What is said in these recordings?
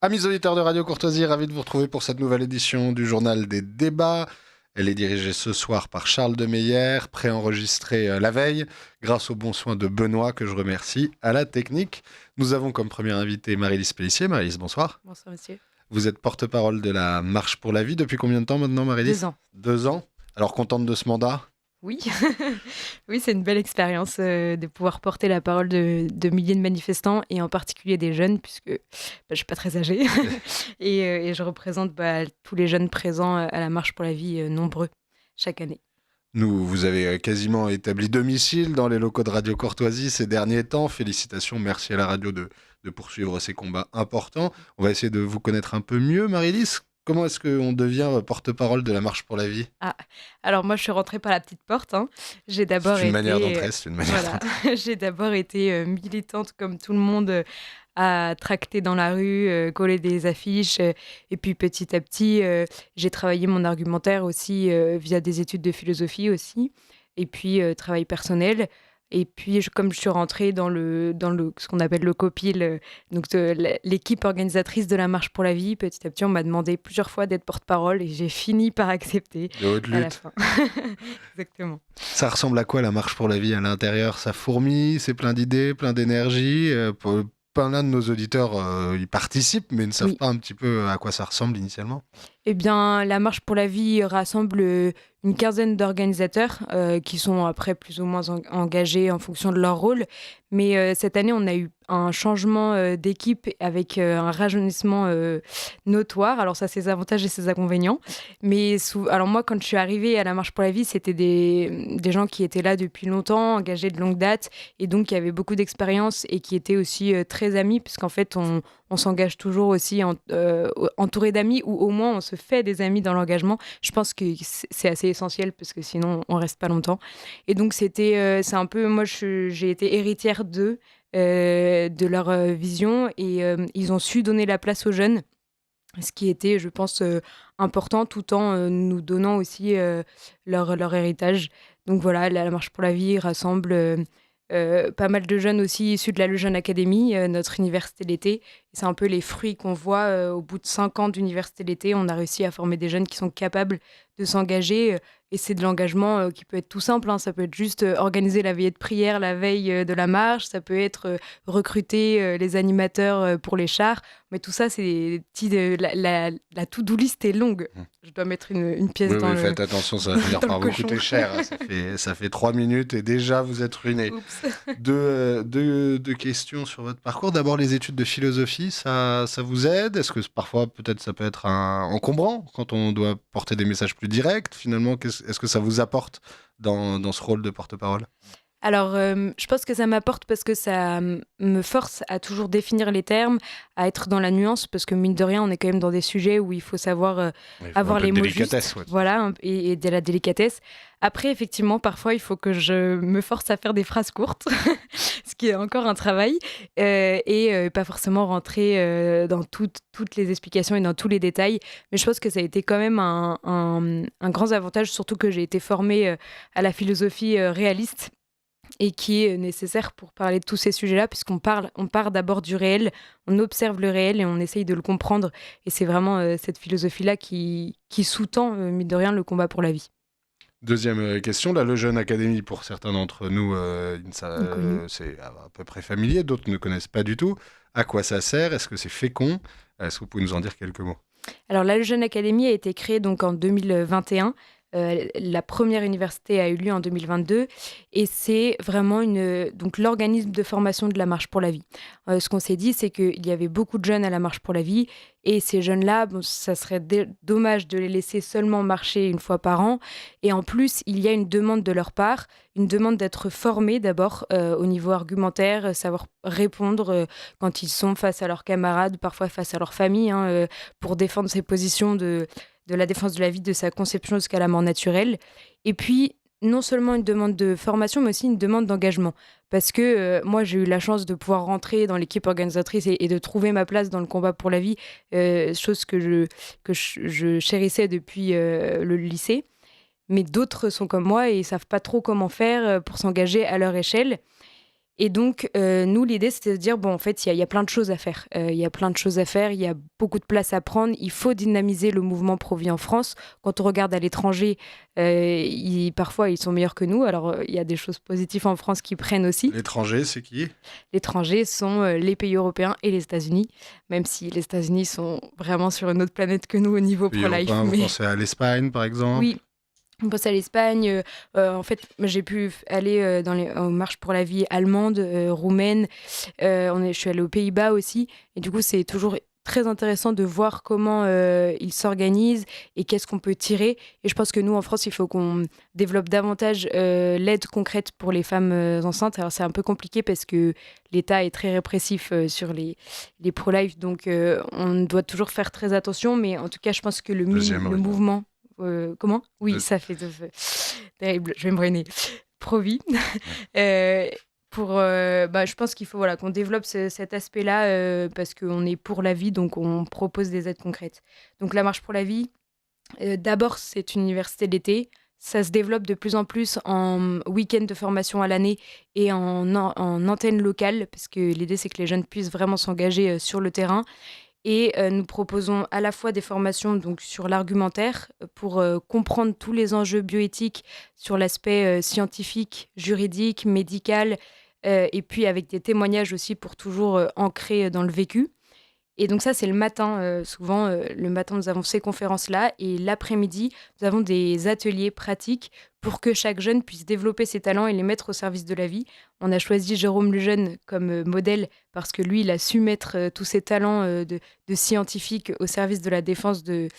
Amis auditeurs de Radio Courtoisie, ravi de vous retrouver pour cette nouvelle édition du Journal des débats. Elle est dirigée ce soir par Charles de Meyer, préenregistrée la veille, grâce aux bons soins de Benoît, que je remercie, à la technique. Nous avons comme première invitée Marylis Pellissier. Marylis, bonsoir. Bonsoir, monsieur. Vous êtes porte-parole de la Marche pour la vie. Depuis combien de temps maintenant, Marylis ? 2 ans. 2 ans. Alors, contente de ce mandat ? Oui, oui, c'est une belle expérience de pouvoir porter la parole de milliers de manifestants et en particulier des jeunes, puisque je ne suis pas très âgée et je représente tous les jeunes présents à la Marche pour la vie, nombreux, chaque année. Vous avez quasiment établi domicile dans les locaux de Radio Courtoisie ces derniers temps. Félicitations, merci à la radio de poursuivre ces combats importants. On va essayer de vous connaître un peu mieux, Marylis. Comment est-ce qu'on devient porte-parole de la Marche pour la vie ? Alors moi, je suis rentrée par la petite porte. J'ai d'abord C'est une été, manière d'entrer, c'est une manière d'entrer. j'ai d'abord été militante comme tout le monde, à tracter dans la rue, coller des affiches. Et puis petit à petit, j'ai travaillé mon argumentaire aussi via des études de philosophie aussi. Et puis travail personnel. Et puis, comme je suis rentrée dans ce qu'on appelle le COPIL, donc l'équipe organisatrice de la Marche pour la vie, petit à petit, on m'a demandé plusieurs fois d'être porte-parole et j'ai fini par accepter De haute à la lutte. fin. Exactement. Ça ressemble à quoi la Marche pour la vie à l'intérieur ? Ça fourmille, c'est plein d'idées, plein d'énergie. Plein de nos auditeurs y participent, mais ne savent Oui. pas un petit peu à quoi ça ressemble initialement. Eh bien, la Marche pour la vie rassemble une quinzaine d'organisateurs qui sont après plus ou moins engagés en fonction de leur rôle. Mais cette année, on a eu un changement d'équipe avec un rajeunissement notoire. Alors ça, c'est ses avantages et ses inconvénients. Mais alors moi, quand je suis arrivée à la Marche pour la vie, c'était des gens qui étaient là depuis longtemps, engagés de longue date, et donc qui avaient beaucoup d'expérience et qui étaient aussi très amis, puisqu'en fait, on s'engage toujours aussi entouré d'amis, ou au moins on se fait des amis dans l'engagement. Je pense que c'est assez essentiel parce que sinon on reste pas longtemps. Et donc c'est un peu, moi j'ai été héritière d'eux, de leur vision, et ils ont su donner la place aux jeunes, ce qui était, je pense, important, tout en nous donnant aussi leur héritage. Donc voilà, la Marche pour la vie rassemble pas mal de jeunes aussi issus de la Lejeune Academy, notre université d'été. Et c'est un peu les fruits qu'on voit au bout de 5 ans d'université d'été. On a réussi à former des jeunes qui sont capables de s'engager. Et c'est de l'engagement qui peut être tout simple. Ça peut être juste organiser la veillée de prière la veille de la marche. Ça peut être recruter les animateurs pour les chars. Mais tout ça, c'est des petits... la to-do list est longue. Je dois mettre une pièce Oui, dans le... faites attention, ça va finir dans par le vous cochon. coûter cher. Ça fait 3 minutes et déjà vous êtes ruiné. Oups. Deux questions sur votre parcours. D'abord, les études de philosophie, ça vous aide ? Est-ce que parfois, peut-être, ça peut être encombrant quand on doit porter des messages plus directs ? Finalement, est-ce que ça vous apporte dans ce rôle de porte-parole ? Alors, je pense que ça m'apporte parce que ça me force à toujours définir les termes, à être dans la nuance, parce que mine de rien, on est quand même dans des sujets où il faut savoir Il faut avoir un peu les de mots délicatesse, justes, ouais. voilà, et de la délicatesse. Après, effectivement, parfois, il faut que je me force à faire des phrases courtes, ce qui est encore un travail, et pas forcément rentrer dans toutes les explications et dans tous les détails. Mais je pense que ça a été quand même un grand avantage, surtout que j'ai été formée à la philosophie réaliste, et qui est nécessaire pour parler de tous ces sujets-là, puisqu'on part d'abord du réel, on observe le réel et on essaye de le comprendre. Et c'est vraiment cette philosophie-là qui sous-tend, mine de rien, le combat pour la vie. Deuxième question, la Lejeune Academy, pour certains d'entre nous, Inconnu. c'est à peu près familier, d'autres ne connaissent pas du tout. À quoi ça sert ? Est-ce que c'est fécond ? Est-ce que vous pouvez nous en dire quelques mots ? Alors, la Jeune Académie a été créée donc en 2021. La première université a eu lieu en 2022 et c'est vraiment donc l'organisme de formation de la Marche pour la vie. Ce qu'on s'est dit, c'est qu'il y avait beaucoup de jeunes à la Marche pour la vie et ces jeunes-là, ça serait dommage de les laisser seulement marcher une fois par an. Et en plus, il y a une demande de leur part, une demande d'être formés d'abord au niveau argumentaire, savoir répondre quand ils sont face à leurs camarades, parfois face à leur famille, pour défendre ces positions de la défense de la vie, de sa conception jusqu'à la mort naturelle. Et puis, non seulement une demande de formation, mais aussi une demande d'engagement. Parce que moi, j'ai eu la chance de pouvoir rentrer dans l'équipe organisatrice et de trouver ma place dans le combat pour la vie, chose que je chérissais depuis le lycée. Mais d'autres sont comme moi et ne savent pas trop comment faire pour s'engager à leur échelle. Et donc, nous, l'idée, c'était de dire, bon, en fait, il y a plein de choses à faire. Il y a plein de choses à faire, il y a beaucoup de place à prendre. Il faut dynamiser le mouvement pro-vie en France. Quand on regarde à l'étranger, parfois, ils sont meilleurs que nous. Alors, il y a des choses positives en France qui prennent aussi. L'étranger, c'est qui? L'étranger sont les pays européens et les États-Unis, même si les États-Unis sont vraiment sur une autre planète que nous au niveau Pays pro-life. européen, vous pensez à l'Espagne, par exemple? Oui, on pense à l'Espagne. En fait, moi, j'ai pu aller aux marches pour la vie allemandes, roumaines. Je suis allée aux Pays-Bas aussi. Et du coup, c'est toujours très intéressant de voir comment ils s'organisent et qu'est-ce qu'on peut tirer. Et je pense que nous, en France, il faut qu'on développe davantage l'aide concrète pour les femmes enceintes. Alors, c'est un peu compliqué parce que l'État est très répressif sur les pro-life. Donc, on doit toujours faire très attention. Mais en tout cas, je pense que le Deuxième raison. mouvement... comment? Oui, Deux- ça fait terrible. Je vais me brainer. Pro-vie. Euh, je pense qu'il faut qu'on développe cet aspect-là parce qu'on est pour la vie, donc on propose des aides concrètes. Donc la marche pour la vie, d'abord c'est une université d'été, ça se développe de plus en plus en week-end de formation à l'année et en antenne locale, parce que l'idée c'est que les jeunes puissent vraiment s'engager sur le terrain. Et nous proposons à la fois des formations donc, sur l'argumentaire pour comprendre tous les enjeux bioéthiques sur l'aspect scientifique, juridique, médical, et puis avec des témoignages aussi pour toujours ancrer dans le vécu. Et donc ça, c'est le matin. Souvent, le matin, nous avons ces conférences-là. Et l'après-midi, nous avons des ateliers pratiques pour que chaque jeune puisse développer ses talents et les mettre au service de la vie. On a choisi Jérôme Lejeune comme modèle parce que lui, il a su mettre tous ses talents de scientifique au service de la défense de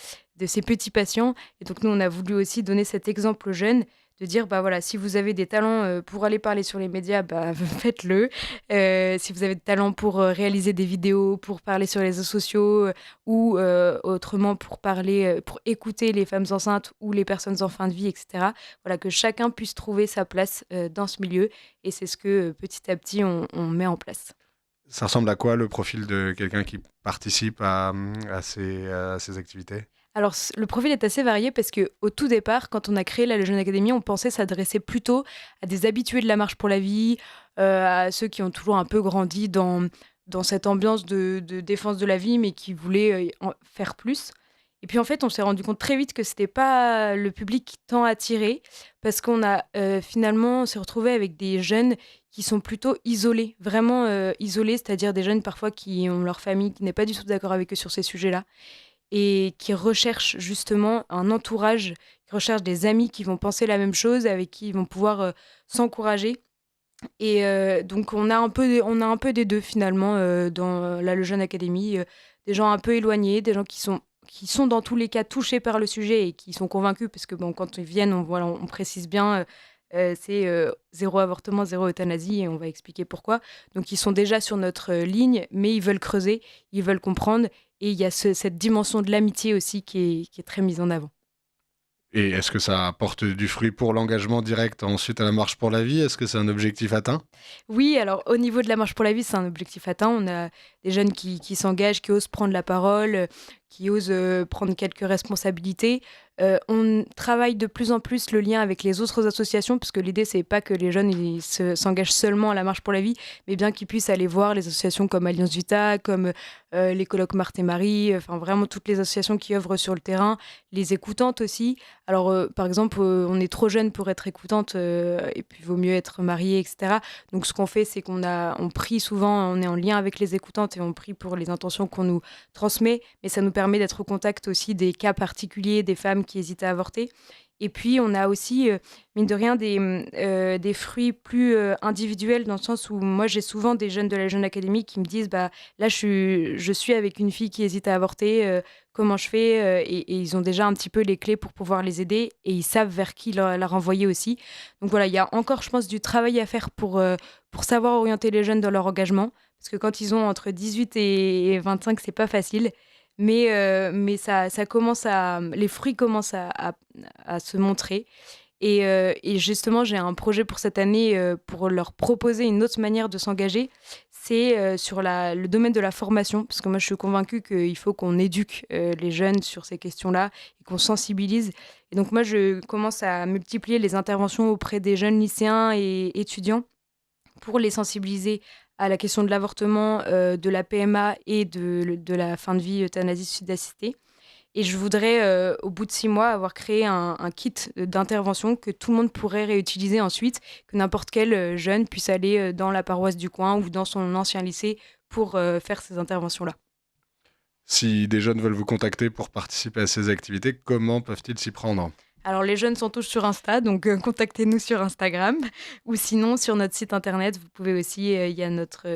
ses petits patients. Et donc nous, on a voulu aussi donner cet exemple aux jeunes de dire, bah voilà, si vous avez des talents pour aller parler sur les médias, bah faites-le. Si vous avez des talents pour réaliser des vidéos, pour parler sur les réseaux sociaux ou autrement pour parler, pour écouter les femmes enceintes ou les personnes en fin de vie, etc. Voilà, que chacun puisse trouver sa place dans ce milieu. Et c'est ce que petit à petit, on met en place. Ça ressemble à quoi le profil de quelqu'un qui participe à ces activités? Alors, le profil est assez varié parce que au tout départ, quand on a créé la Jeune Académie, on pensait s'adresser plutôt à des habitués de la marche pour la vie, à ceux qui ont toujours un peu grandi dans cette ambiance de défense de la vie, mais qui voulaient en faire plus. Et puis en fait, on s'est rendu compte très vite que c'était pas le public tant attiré parce qu'on a finalement on s'est retrouvé avec des jeunes qui sont plutôt isolés, vraiment isolés, c'est-à-dire des jeunes parfois qui ont leur famille qui n'est pas du tout d'accord avec eux sur ces sujets-là et qui recherchent justement un entourage, qui recherchent des amis qui vont penser la même chose, avec qui ils vont pouvoir s'encourager. Et donc on a un peu des deux finalement dans la Lejeune Académie, des gens un peu éloignés, des gens qui sont dans tous les cas touchés par le sujet et qui sont convaincus, parce que bon, quand ils viennent, on précise bien, c'est zéro avortement, zéro euthanasie, et on va expliquer pourquoi. Donc ils sont déjà sur notre ligne, mais ils veulent creuser, ils veulent comprendre, et il y a cette dimension de l'amitié aussi qui est très mise en avant. Et est-ce que ça apporte du fruit pour l'engagement direct ensuite à la marche pour la vie? Est-ce que c'est un objectif atteint? Oui, alors au niveau de la marche pour la vie, c'est un objectif atteint. On a des jeunes qui s'engagent, qui osent prendre la parole, qui osent prendre quelques responsabilités. On travaille de plus en plus le lien avec les autres associations, parce que l'idée, c'est pas que les jeunes s'engagent seulement à la marche pour la vie, mais bien qu'ils puissent aller voir les associations comme Alliance Vita, comme les colloques Marthe et Marie, enfin vraiment toutes les associations qui œuvrent sur le terrain, les écoutantes aussi. Alors, par exemple, on est trop jeune pour être écoutante, et puis il vaut mieux être marié, etc. Donc, ce qu'on fait, c'est on prie souvent, on est en lien avec les écoutantes et on prie pour les intentions qu'on nous transmet, mais ça nous permet d'être au contact aussi des cas particuliers, des femmes qui hésitent à avorter. Et puis, on a aussi, mine de rien, des fruits plus individuels, dans le sens où moi, j'ai souvent des jeunes de la Jeune Académie qui me disent, bah, là, je suis avec une fille qui hésite à avorter, comment je fais et ils ont déjà un petit peu les clés pour pouvoir les aider et ils savent vers qui la renvoyer aussi. Donc voilà, il y a encore, je pense, du travail à faire pour savoir orienter les jeunes dans leur engagement. Parce que quand ils ont entre 18 et 25, c'est pas facile. Mais ça commence les fruits commencent à se montrer. Et justement, j'ai un projet pour cette année pour leur proposer une autre manière de s'engager. C'est sur le domaine de la formation, parce que moi, je suis convaincue qu'il faut qu'on éduque les jeunes sur ces questions-là et qu'on sensibilise. Et donc, moi, je commence à multiplier les interventions auprès des jeunes lycéens et étudiants pour les sensibiliser à la question de l'avortement, de la PMA et de la fin de vie euthanasie suicide assistée. Et je voudrais, au bout de 6 mois, avoir créé un kit d'intervention que tout le monde pourrait réutiliser ensuite, que n'importe quel jeune puisse aller dans la paroisse du coin ou dans son ancien lycée pour faire ces interventions-là. Si des jeunes veulent vous contacter pour participer à ces activités, comment peuvent-ils s'y prendre? Alors les jeunes sont tous sur Insta, donc contactez-nous sur Instagram ou sinon sur notre site internet. Vous pouvez aussi, il y a notre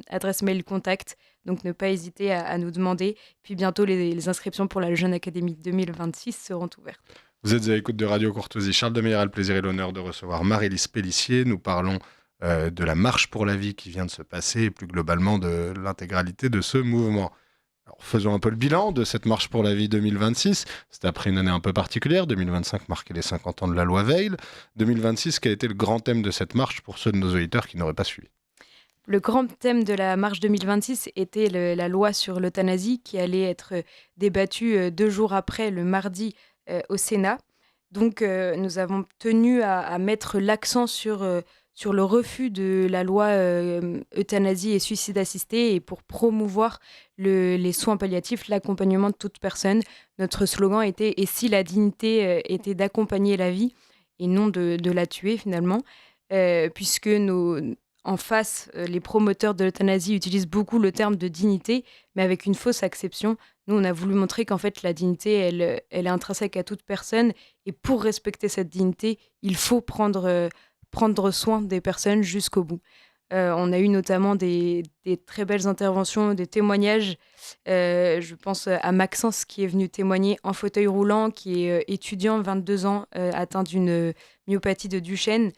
adresse mail contact, donc ne pas hésiter à nous demander. Puis bientôt les inscriptions pour la Jeune Académie 2026 seront ouvertes. Vous êtes à l'écoute de Radio Courtoisie. Charles Demeyer a le plaisir et l'honneur de recevoir Marie-Lise Pélissier. Nous parlons de la marche pour la vie qui vient de se passer et plus globalement de l'intégralité de ce mouvement. Alors, faisons un peu le bilan de cette marche pour la vie 2026. C'était après une année un peu particulière. 2025 marquait les 50 ans de la loi Veil. 2026, quel a été le grand thème de cette marche pour ceux de nos auditeurs qui n'auraient pas suivi? Le grand thème de la marche 2026 était la loi sur l'euthanasie qui allait être débattue 2 jours après, le mardi, au Sénat. Donc, nous avons tenu à mettre l'accent sur le refus de la loi euthanasie et suicide assisté et pour promouvoir les soins palliatifs, l'accompagnement de toute personne. Notre slogan était « Et si la dignité était d'accompagner la vie et non de la tuer finalement ?» puisque en face, les promoteurs de l'euthanasie utilisent beaucoup le terme de dignité, mais avec une fausse acception. Nous, on a voulu montrer qu'en fait, la dignité, elle est intrinsèque à toute personne. Et pour respecter cette dignité, il faut prendre soin des personnes jusqu'au bout. On a eu notamment des très belles interventions, des témoignages. Je pense à Maxence qui est venu témoigner en fauteuil roulant, qui est étudiant, 22 ans, atteint d'une myopathie de Duchenne.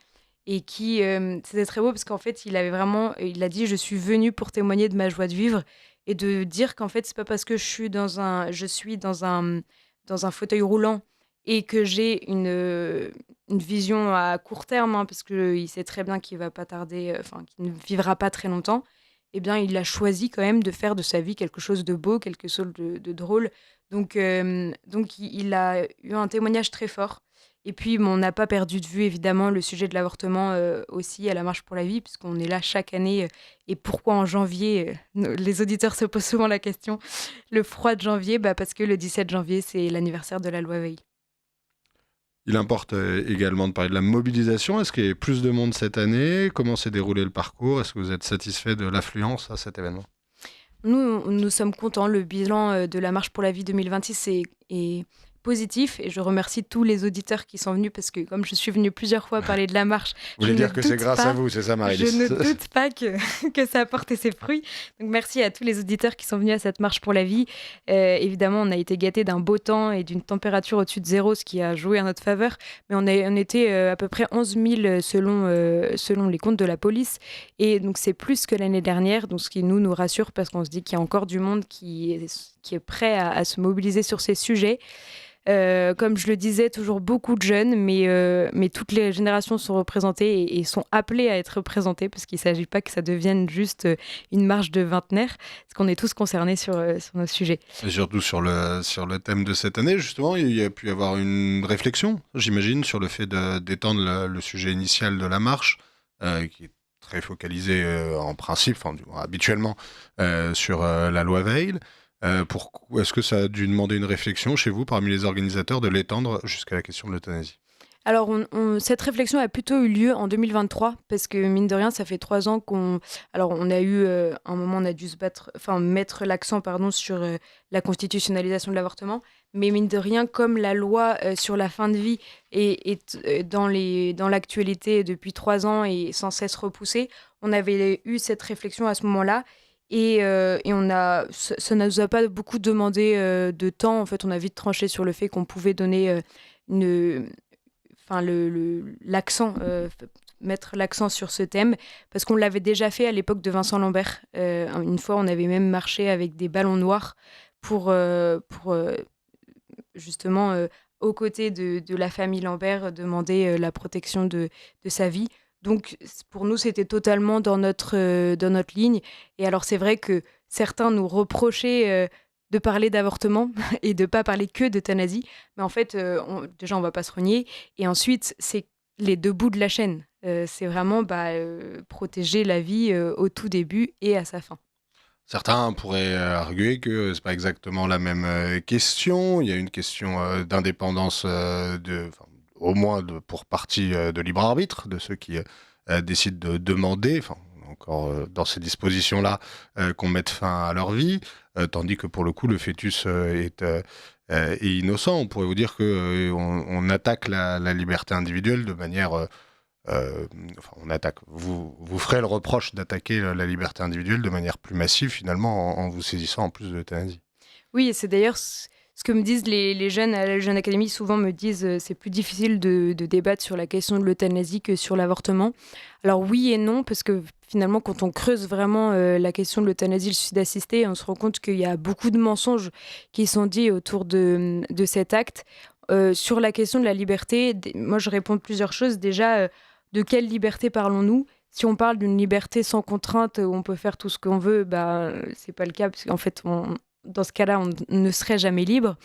Et qui, c'était très beau parce qu'en fait, il a dit « Je suis venu pour témoigner de ma joie de vivre » et de dire qu'en fait, c'est pas parce que je suis dans un fauteuil roulant et que j'ai une vision à court terme, parce qu'il sait très bien qu'il va pas tarder, qu'il ne vivra pas très longtemps, eh bien, il a choisi quand même de faire de sa vie quelque chose de beau, quelque chose de drôle. Donc il a eu un témoignage très fort. Et puis, on n'a pas perdu de vue, évidemment, le sujet de l'avortement aussi à la Marche pour la vie, puisqu'on est là chaque année. Et pourquoi en janvier les auditeurs se posent souvent la question. Le froid de janvier, parce que le 17 janvier, c'est l'anniversaire de la loi Veil. Il importe également de parler de la mobilisation. Est-ce qu'il y a plus de monde cette année? Comment s'est déroulé le parcours? Est-ce que vous êtes satisfait de l'affluence à cet événement? Nous sommes contents. Le bilan de la Marche pour la vie 2026 est positif et je remercie tous les auditeurs qui sont venus parce que comme je suis venue plusieurs fois parler de la marche, vous voulez dire que c'est grâce à vous, c'est ça Marie-Lise? Je ne doute pas que ça a porté ses fruits. Donc merci à tous les auditeurs qui sont venus à cette marche pour la vie. Évidemment, on a été gâtés d'un beau temps et d'une température au-dessus de zéro, ce qui a joué en notre faveur. Mais on était à peu près 11 000 selon les comptes de la police. Et donc c'est plus que l'année dernière, donc ce qui nous rassure parce qu'on se dit qu'il y a encore du monde qui est prêt à se mobiliser sur ces sujets. Comme je le disais, toujours beaucoup de jeunes, mais toutes les générations sont représentées et sont appelées à être représentées parce qu'il ne s'agit pas que ça devienne juste une marche de vingtenaires, parce qu'on est tous concernés sur nos sujets. Et surtout sur le thème de cette année, justement, il y a pu y avoir une réflexion, j'imagine, sur le fait d'étendre le sujet initial de la marche, qui est très focalisé en principe, habituellement, sur la loi Veil. Est-ce que ça a dû demander une réflexion chez vous, parmi les organisateurs, de l'étendre jusqu'à la question de l'euthanasie? Alors, cette réflexion a plutôt eu lieu en 2023, parce que mine de rien, ça fait 3 ans qu'on... Alors, on a eu, un moment, on a dû mettre l'accent sur la constitutionnalisation de l'avortement, mais mine de rien, comme la loi sur la fin de vie est dans l'actualité depuis 3 ans et sans cesse repoussée, on avait eu cette réflexion à ce moment-là. Et ça ne nous a pas beaucoup demandé de temps. En fait, on a vite tranché sur le fait qu'on pouvait donner mettre l'accent sur ce thème, parce qu'on l'avait déjà fait à l'époque de Vincent Lambert. Une fois, on avait même marché avec des ballons noirs pour justement, aux côtés de la famille Lambert, demander la protection de sa vie. Donc, pour nous, c'était totalement dans notre ligne. Et alors, c'est vrai que certains nous reprochaient de parler d'avortement et de ne pas parler que d'euthanasie. Mais en fait, déjà, on ne va pas se renier. Et ensuite, c'est les 2 bouts de la chaîne. C'est vraiment protéger la vie au tout début et à sa fin. Certains pourraient arguer que c'est pas exactement la même question. Il y a une question d'indépendance, au moins pour partie de libre arbitre de ceux qui décident de demander, enfin, encore dans ces dispositions-là, qu'on mette fin à leur vie, tandis que pour le coup, le fœtus est innocent. On pourrait vous dire que on attaque la liberté individuelle de manière enfin, on attaque. Vous ferez le reproche d'attaquer la liberté individuelle de manière plus massive, finalement, en vous saisissant en plus de l'euthanasie. Oui, et c'est d'ailleurs ce que me disent les jeunes à la Jeune Académie. Souvent me disent c'est plus difficile de débattre sur la question de l'euthanasie que sur l'avortement. Alors oui et non, parce que finalement, quand on creuse vraiment la question de l'euthanasie, le suicide assisté, on se rend compte qu'il y a beaucoup de mensonges qui sont dits autour de cet acte. Sur la question de la liberté, moi je réponds plusieurs choses. Déjà, de quelle liberté parlons-nous ? Si on parle d'une liberté sans contrainte où on peut faire tout ce qu'on veut, c'est pas le cas, parce qu'en fait, dans ce cas-là, on ne serait jamais libre.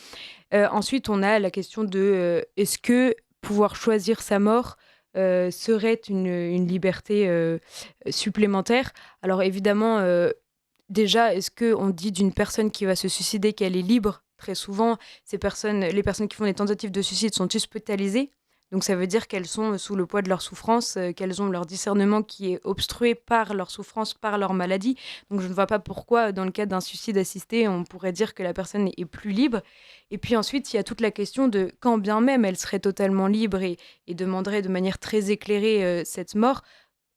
Ensuite, on a la question de est-ce que pouvoir choisir sa mort serait une liberté supplémentaire ? Alors évidemment, déjà, est-ce qu'on dit d'une personne qui va se suicider qu'elle est libre ? Très souvent, les personnes qui font des tentatives de suicide sont hospitalisées. Donc ça veut dire qu'elles sont sous le poids de leur souffrance, qu'elles ont leur discernement qui est obstrué par leur souffrance, par leur maladie. Donc je ne vois pas pourquoi, dans le cas d'un suicide assisté, on pourrait dire que la personne est plus libre. Et puis ensuite, il y a toute la question de quand bien même elle serait totalement libre et demanderait de manière très éclairée cette mort,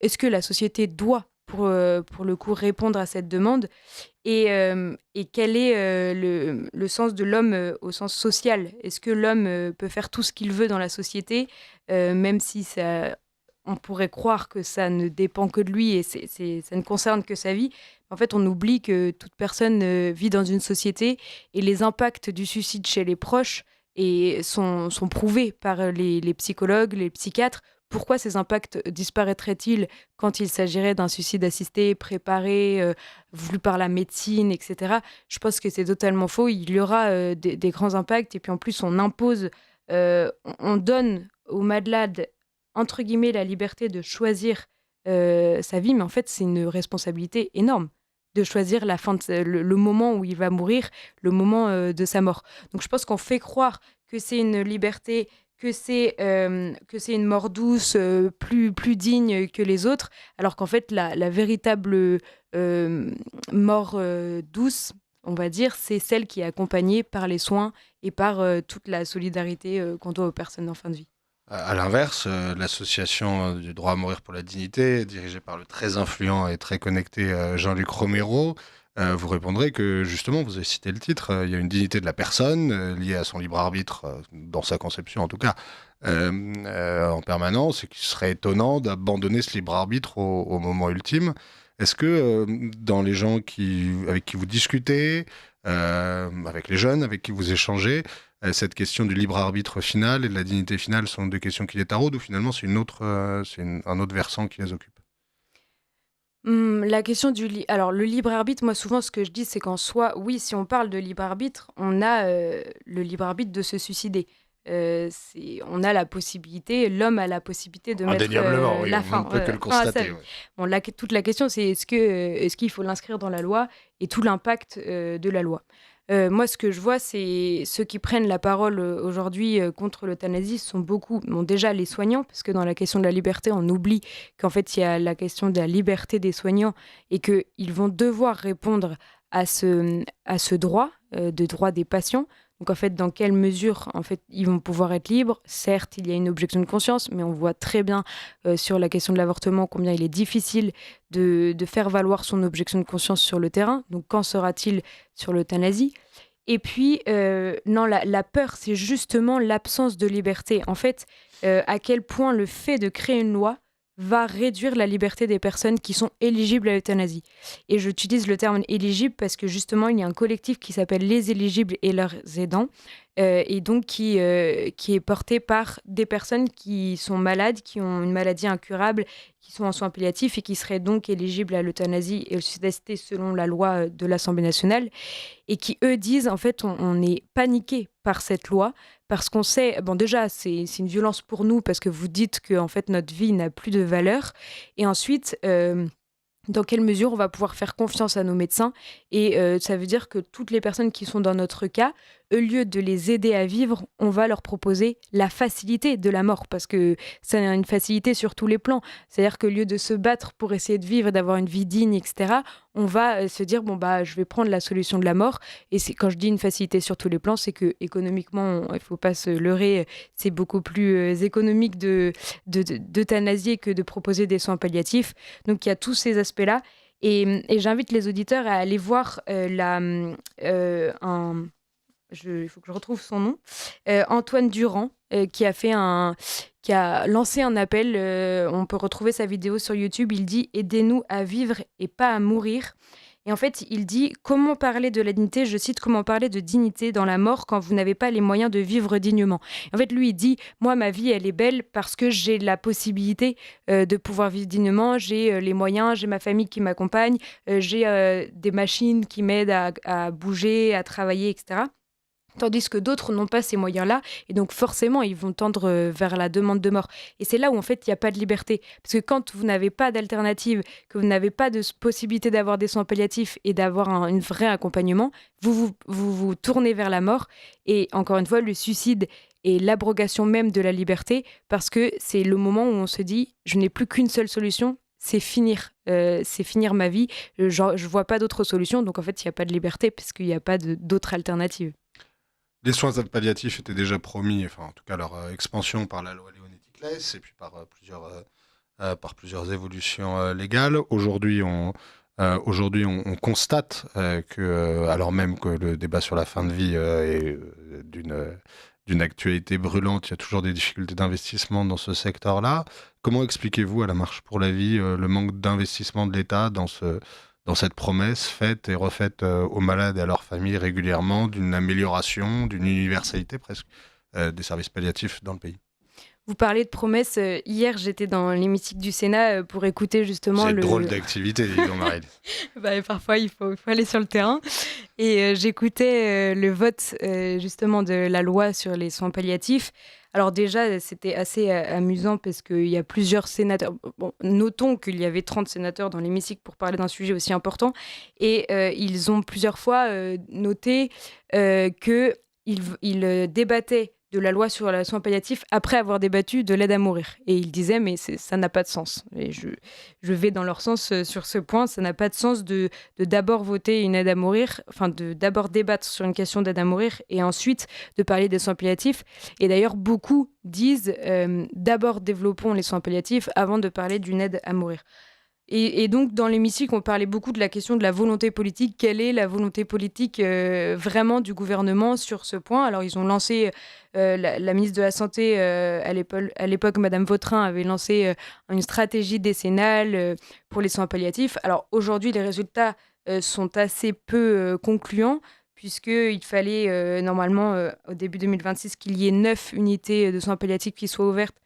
est-ce que la société doit, pour le coup, répondre à cette demande ? Et quel est le sens de l'homme au sens social ? Est-ce que l'homme peut faire tout ce qu'il veut dans la société, même si on pourrait croire que ça ne dépend que de lui et ça ne concerne que sa vie ? En fait, on oublie que toute personne vit dans une société et les impacts du suicide chez les proches sont prouvés par les psychologues, les psychiatres. Pourquoi ces impacts disparaîtraient-ils quand il s'agirait d'un suicide assisté, préparé, voulu par la médecine, etc. Je pense que c'est totalement faux. Il y aura des grands impacts. Et puis en plus, on impose, on donne aux malades, entre guillemets, la liberté de choisir sa vie. Mais en fait, c'est une responsabilité énorme de choisir la fin le moment où il va mourir, le moment de sa mort. Donc je pense qu'on fait croire que c'est une liberté, que c'est une mort douce, plus digne que les autres, alors qu'en fait, la véritable mort douce, on va dire, c'est celle qui est accompagnée par les soins et par toute la solidarité qu'on doit aux personnes en fin de vie. À l'inverse, l'association du droit à mourir pour la dignité, dirigée par le très influent et très connecté Jean-Luc Romero, vous répondrez que justement, vous avez cité le titre, il y a une dignité de la personne liée à son libre arbitre, dans sa conception en tout cas, en permanence, et qu'il serait étonnant d'abandonner ce libre arbitre au moment ultime. Est-ce que dans les gens avec qui vous discutez, avec les jeunes avec qui vous échangez, cette question du libre arbitre final et de la dignité finale sont deux questions qui les taraudent ou finalement c'est un autre versant qui les occupe? La question alors le libre arbitre, moi souvent ce que je dis, c'est qu'en soi, oui, si on parle de libre arbitre, on a le libre arbitre de se suicider. On a la possibilité, l'homme a la possibilité de mettre Indéniablement, oui, la on fin. ne peut que le constater. Ouais. Bon, toute la question, c'est est-ce qu'il faut l'inscrire dans la loi et tout l'impact de la loi. Moi, ce que je vois, c'est ceux qui prennent la parole aujourd'hui contre l'euthanasie sont beaucoup, déjà les soignants, parce que dans la question de la liberté, on oublie qu'en fait, il y a la question de la liberté des soignants et qu'ils vont devoir répondre à ce droit, de droit des patients. Donc en fait, dans quelle mesure en fait, ils vont pouvoir être libres ? Certes, il y a une objection de conscience, mais on voit très bien sur la question de l'avortement combien il est difficile de faire valoir son objection de conscience sur le terrain. Donc qu'en sera-t-il sur l'euthanasie ? Et puis, non, la peur, c'est justement l'absence de liberté. En fait, à quel point le fait de créer une loi va réduire la liberté des personnes qui sont éligibles à l'euthanasie. Et j'utilise le terme éligible parce que justement, il y a un collectif qui s'appelle Les Éligibles et leurs aidants et donc qui est porté par des personnes qui sont malades, qui ont une maladie incurable, qui sont en soins palliatifs et qui seraient donc éligibles à l'euthanasie et au suicide assisté selon la loi de l'Assemblée nationale, et qui, eux, disent, en fait, on est paniqué par cette loi, parce qu'on sait, bon, déjà, c'est une violence pour nous, parce que vous dites que, en fait, notre vie n'a plus de valeur, et ensuite, dans quelle mesure on va pouvoir faire confiance à nos médecins. Et ça veut dire que toutes les personnes qui sont dans notre cas, au lieu de les aider à vivre, on va leur proposer la facilité de la mort, parce que c'est une facilité sur tous les plans. C'est-à-dire qu'au lieu de se battre pour essayer de vivre, d'avoir une vie digne, etc., on va se dire, bon, bah, je vais prendre la solution de la mort. Et quand je dis une facilité sur tous les plans, c'est que économiquement, il ne faut pas se leurrer, c'est beaucoup plus économique d'euthanasier que de proposer des soins palliatifs. Donc il y a tous ces aspects-là. Et j'invite les auditeurs à aller voir il faut que je retrouve son nom, Antoine Durand, qui a lancé un appel. On peut retrouver sa vidéo sur YouTube. Il dit « Aidez-nous à vivre et pas à mourir ». Et en fait, il dit « Comment parler de la dignité ?» Je cite « Comment parler de dignité dans la mort quand vous n'avez pas les moyens de vivre dignement ?» En fait, lui, il dit « Moi, ma vie, elle est belle parce que j'ai la possibilité de pouvoir vivre dignement. J'ai les moyens, j'ai ma famille qui m'accompagne, j'ai des machines qui m'aident à bouger, à travailler, etc. » Tandis que d'autres n'ont pas ces moyens-là, et donc forcément, ils vont tendre vers la demande de mort. Et c'est là où, en fait, il n'y a pas de liberté. Parce que quand vous n'avez pas d'alternative, que vous n'avez pas de possibilité d'avoir des soins palliatifs et d'avoir un vrai accompagnement, vous tournez vers la mort. Et encore une fois, le suicide est l'abrogation même de la liberté, parce que c'est le moment où on se dit « je n'ai plus qu'une seule solution », c'est finir ma vie. Je ne vois pas d'autre solution. Donc, en fait, il n'y a pas de liberté, parce qu'il n'y a pas d'autre alternative. Les soins palliatifs étaient déjà promis, enfin en tout cas leur expansion par la loi Leonetti-Claes et puis par plusieurs évolutions légales. Aujourd'hui, on constate que, alors même que le débat sur la fin de vie est d'une actualité brûlante, il y a toujours des difficultés d'investissement dans ce secteur-là. Comment expliquez-vous à la Marche pour la vie le manque d'investissement de l'État dans cette promesse faite et refaite aux malades et à leurs familles régulièrement d'une amélioration, d'une universalité presque des services palliatifs dans le pays? Vous parlez de promesses. Hier, j'étais dans l'hémicycle du Sénat pour écouter justement C'est drôle d'activité, dis donc, Marie. Parfois, il faut aller sur le terrain. Et j'écoutais le vote justement de la loi sur les soins palliatifs. Alors déjà, c'était assez amusant parce qu'il y a plusieurs sénateurs. Bon, notons qu'il y avait 30 sénateurs dans l'hémicycle pour parler d'un sujet aussi important. Et ils ont plusieurs fois noté qu'ils débattaient de la loi sur les soins palliatifs après avoir débattu de l'aide à mourir. Et ils disaient, mais ça n'a pas de sens. Et je vais dans leur sens sur ce point. Ça n'a pas de sens de d'abord voter une aide à mourir, enfin de d'abord débattre sur une question d'aide à mourir et ensuite de parler des soins palliatifs. Et d'ailleurs, beaucoup disent d'abord développons les soins palliatifs avant de parler d'une aide à mourir. Et donc, dans l'hémicycle, on parlait beaucoup de la question de la volonté politique. Quelle est la volonté politique vraiment du gouvernement sur ce point ? Alors, ils ont lancé, la ministre de la Santé, à l'époque, Madame Vautrin, avait lancé une stratégie décennale pour les soins palliatifs. Alors, aujourd'hui, les résultats sont assez peu concluants, puisqu'il fallait normalement, au début 2026, qu'il y ait 9 unités de soins palliatifs qui soient ouvertes.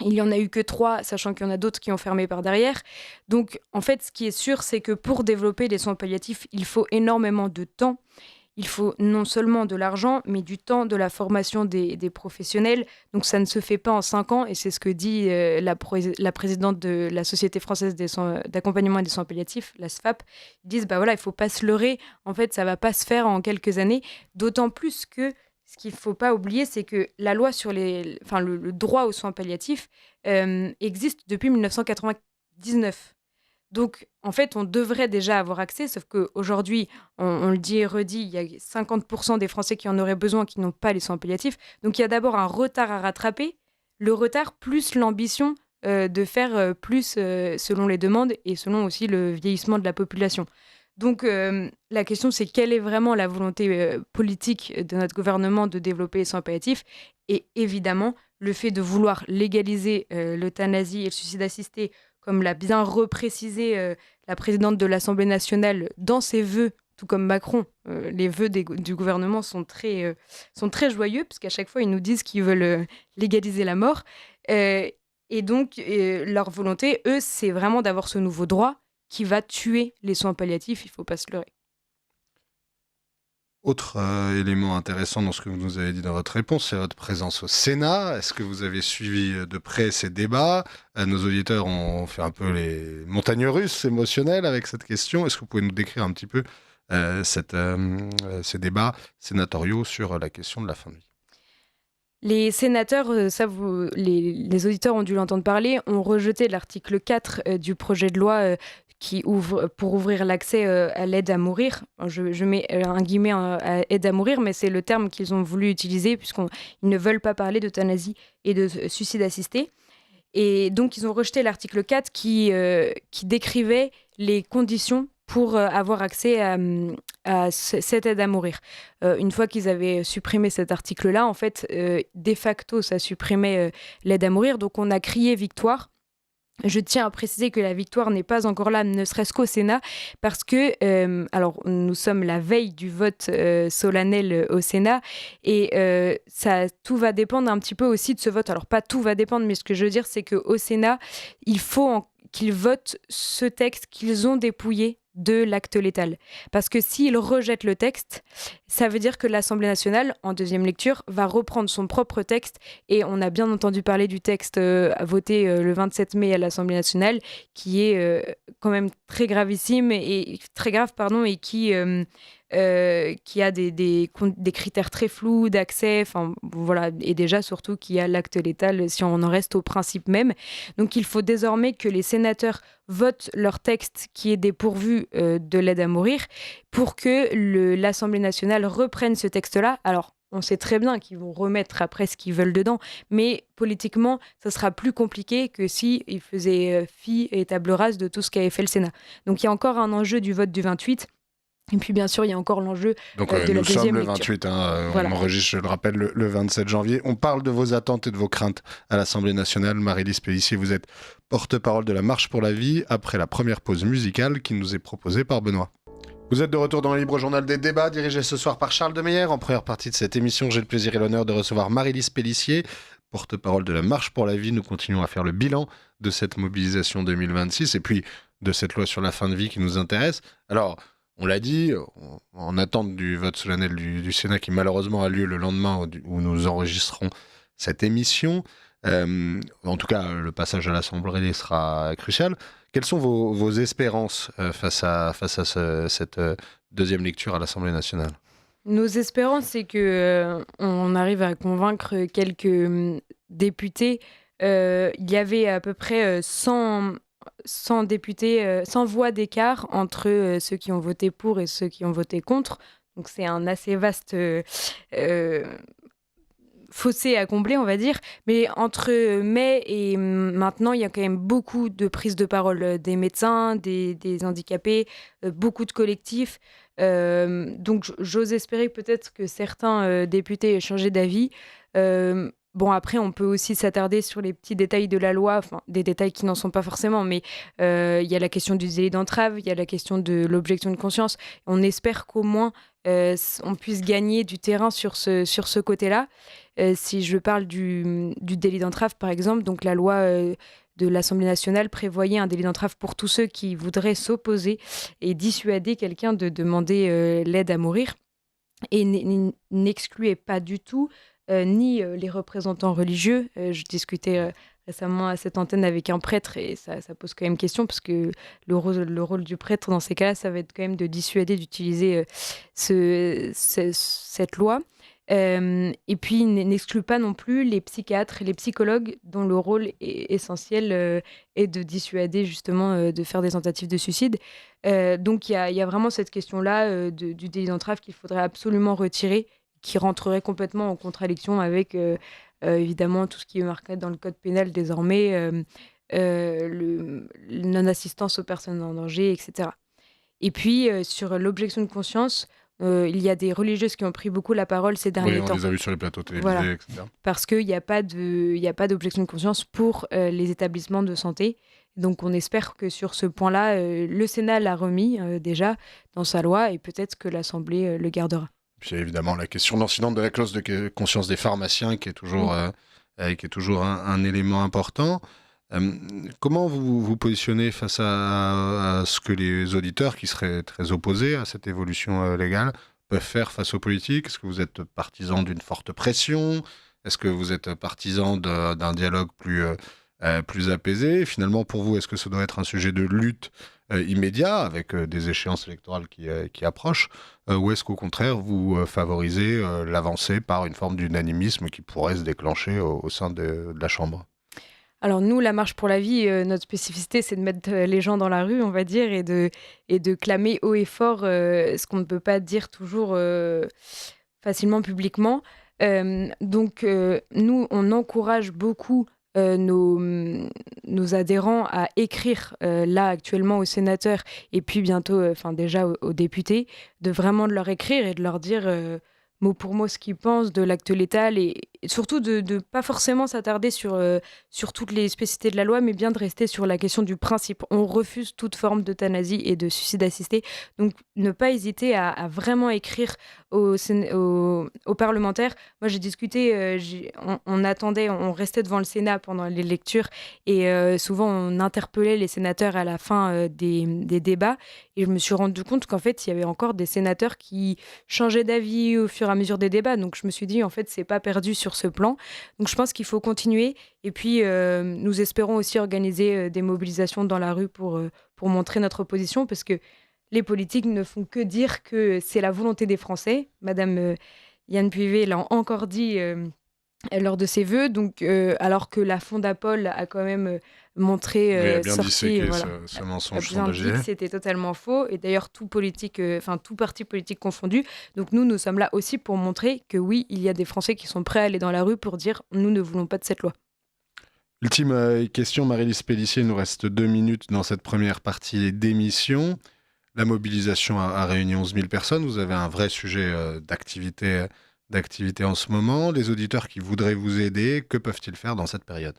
Il n'y en a eu que 3, sachant qu'il y en a d'autres qui ont fermé par derrière. Donc, en fait, ce qui est sûr, c'est que pour développer les soins palliatifs, il faut énormément de temps. Il faut non seulement de l'argent, mais du temps, de la formation des professionnels. Donc, ça ne se fait pas en 5 ans. Et c'est ce que dit la présidente de la Société française d'accompagnement et des soins palliatifs, la SFAP. Ils disent, il ne faut pas se leurrer. En fait, ça ne va pas se faire en quelques années. D'autant plus que ce qu'il ne faut pas oublier, c'est que la loi sur le droit aux soins palliatifs existe depuis 1999. Donc, en fait, on devrait déjà avoir accès, sauf qu'aujourd'hui, on le dit et redit, il y a 50% des Français qui en auraient besoin qui n'ont pas les soins palliatifs. Donc, il y a d'abord un retard à rattraper, le retard plus l'ambition de faire plus selon les demandes et selon aussi le vieillissement de la population. Donc, la question, c'est quelle est vraiment la volonté politique de notre gouvernement de développer les soins palliatifs ? Et évidemment, le fait de vouloir légaliser l'euthanasie et le suicide assisté, comme l'a bien reprécisé la présidente de l'Assemblée nationale dans ses vœux tout comme Macron. Les vœux du gouvernement sont très joyeux, puisqu'à chaque fois, ils nous disent qu'ils veulent légaliser la mort. Et donc, leur volonté, eux, c'est vraiment d'avoir ce nouveau droit qui va tuer les soins palliatifs, il ne faut pas se leurrer. Autre élément intéressant dans ce que vous nous avez dit dans votre réponse, c'est votre présence au Sénat. Est-ce que vous avez suivi de près ces débats ? Nos auditeurs ont fait un peu les montagnes russes émotionnelles avec cette question. Est-ce que vous pouvez nous décrire un petit peu ces débats sénatoriaux sur la question de la fin de vie ? Les sénateurs, les auditeurs ont dû l'entendre parler, ont rejeté l'article 4 du projet de loi qui ouvre pour ouvrir l'accès à l'aide à mourir. Je mets un guillemet à aide à mourir, mais c'est le terme qu'ils ont voulu utiliser puisqu'ils ne veulent pas parler d'euthanasie et de suicide assisté. Et donc, ils ont rejeté l'article 4 qui décrivait les conditions pour avoir accès à cette aide à mourir. Une fois qu'ils avaient supprimé cet article-là, en fait, de facto, ça supprimait l'aide à mourir. Donc, on a crié victoire. Je tiens à préciser que la victoire n'est pas encore là, ne serait-ce qu'au Sénat, parce que, alors, nous sommes la veille du vote solennel au Sénat, et tout va dépendre un petit peu aussi de ce vote. Alors, pas tout va dépendre, mais ce que je veux dire, c'est qu'au Sénat, il faut qu'ils votent ce texte qu'ils ont dépouillé de l'acte létal. Parce que s'ils rejettent le texte, ça veut dire que l'Assemblée nationale, en deuxième lecture, va reprendre son propre texte. Et on a bien entendu parler du texte voté le 27 mai à l'Assemblée nationale, qui est quand même très gravissime et très grave, et qui a des critères très flous d'accès, voilà, et déjà surtout qui a l'acte létal si on en reste au principe même. Donc il faut désormais que les sénateurs votent leur texte qui est dépourvu de l'aide à mourir pour que l'Assemblée nationale reprenne ce texte-là. Alors, on sait très bien qu'ils vont remettre après ce qu'ils veulent dedans, mais politiquement, ça sera plus compliqué que s'ils faisaient fi et table rase de tout ce qu'avait fait le Sénat. Donc il y a encore un enjeu du vote du 28. Et puis, bien sûr, il y a encore l'enjeu de la deuxième lecture. Nous sommes le 28, voilà. On enregistre, je le rappelle, le 27 janvier. On parle de vos attentes et de vos craintes à l'Assemblée nationale. Marie-Lise Pélissier, vous êtes porte-parole de la Marche pour la vie après la première pause musicale qui nous est proposée par Benoît. Vous êtes de retour dans le Libre Journal des débats, dirigé ce soir par Charles Demeyer. En première partie de cette émission, j'ai le plaisir et l'honneur de recevoir Marie-Lise Pélissier, porte-parole de la Marche pour la vie. Nous continuons à faire le bilan de cette mobilisation 2026 et puis de cette loi sur la fin de vie qui nous intéresse. Alors, on l'a dit, en attente du vote solennel du Sénat qui malheureusement a lieu le lendemain où nous enregistrons cette émission. En tout cas, le passage à l'Assemblée sera crucial. Quelles sont vos espérances face à cette deuxième lecture à l'Assemblée nationale ? Nos espérances, c'est qu'on arrive à convaincre quelques députés. Il y avait à peu près 100 députés, 100 voix d'écart entre ceux qui ont voté pour et ceux qui ont voté contre. Donc c'est un assez vaste fossé à combler, on va dire. Mais entre mai et maintenant, il y a quand même beaucoup de prises de parole des médecins, des handicapés, beaucoup de collectifs. Donc j'ose espérer peut-être que certains députés aient changé d'avis. Bon, après, on peut aussi s'attarder sur les petits détails de la loi, enfin, des détails qui n'en sont pas forcément, mais il y a la question du délit d'entrave, il y a la question de l'objection de conscience. On espère qu'au moins, on puisse gagner du terrain sur ce côté-là. Si je parle du délit d'entrave, par exemple, donc la loi de l'Assemblée nationale prévoyait un délit d'entrave pour tous ceux qui voudraient s'opposer et dissuader quelqu'un de demander l'aide à mourir, et n'excluait pas du tout ni les représentants religieux. Je discutais récemment à cette antenne avec un prêtre et ça pose quand même question parce que le rôle du prêtre dans ces cas-là, ça va être quand même de dissuader d'utiliser cette loi. Et puis, il n'exclut pas non plus les psychiatres et les psychologues dont le rôle est essentiel est de dissuader justement de faire des tentatives de suicide. Donc, il y a vraiment cette question-là du délit d'entrave qu'il faudrait absolument retirer, qui rentrerait complètement en contradiction avec, évidemment, tout ce qui est marqué dans le code pénal désormais, le non-assistance aux personnes en danger, etc. Et puis, sur l'objection de conscience, il y a des religieuses qui ont pris beaucoup la parole ces derniers temps. Oui, on les a vues sur les plateaux télévisés, voilà. etc. Parce qu'il n'y a pas d'objection de conscience pour les établissements de santé. Donc on espère que sur ce point-là, le Sénat l'a remis déjà dans sa loi et peut-être que l'Assemblée le gardera. Puis évidemment la question lancinante de la clause de conscience des pharmaciens qui est toujours, un élément important. Comment vous vous positionnez face à ce que les auditeurs qui seraient très opposés à cette évolution légale peuvent faire face aux politiques? Est-ce que vous êtes partisan d'une forte pression? Est-ce que vous êtes partisan d'un dialogue plus apaisé? Finalement, pour vous, est-ce que ça doit être un sujet de lutte immédiat avec des échéances électorales qui approchent? Ou est-ce qu'au contraire, vous favorisez l'avancée par une forme d'unanimisme qui pourrait se déclencher au sein de la Chambre? Alors nous, la marche pour la vie, notre spécificité, c'est de mettre les gens dans la rue, on va dire, et de clamer haut et fort ce qu'on ne peut pas dire toujours facilement publiquement. Donc nous, on encourage beaucoup nos adhérents à écrire là actuellement aux sénateurs et puis bientôt, déjà aux députés, de vraiment de leur écrire et de leur dire mot pour mot ce qu'ils pensent de l'acte létal et surtout de pas forcément s'attarder sur toutes les spécificités de la loi, mais bien de rester sur la question du principe. On refuse toute forme d'euthanasie et de suicide assisté. Donc ne pas hésiter à vraiment écrire aux parlementaires. Moi j'ai discuté, on attendait, on restait devant le Sénat pendant les lectures et souvent on interpellait les sénateurs à la fin des débats et je me suis rendu compte qu'en fait il y avait encore des sénateurs qui changeaient d'avis au fur et à mesure des débats. Donc je me suis dit en fait c'est pas perdu sur ce plan. Donc je pense qu'il faut continuer et puis nous espérons aussi organiser des mobilisations dans la rue pour montrer notre position parce que les politiques ne font que dire que c'est la volonté des Français. Madame Yann Puivet l'a encore dit lors de ses vœux, donc, alors que la Fondapol a quand même montré, Oui, a bien sorti, disséqué voilà, ce a mensonge bien dit sondagier. que c'était totalement faux. Et d'ailleurs, tout parti politique confondu. Donc nous sommes là aussi pour montrer que oui, il y a des Français qui sont prêts à aller dans la rue pour dire nous ne voulons pas de cette loi. Ultime question, Marie-Lise Pellissier, il nous reste 2 minutes dans cette première partie d'émission. La mobilisation a réuni 11 000 personnes. Vous avez un vrai sujet d'activité en ce moment. Les auditeurs qui voudraient vous aider, que peuvent-ils faire dans cette période?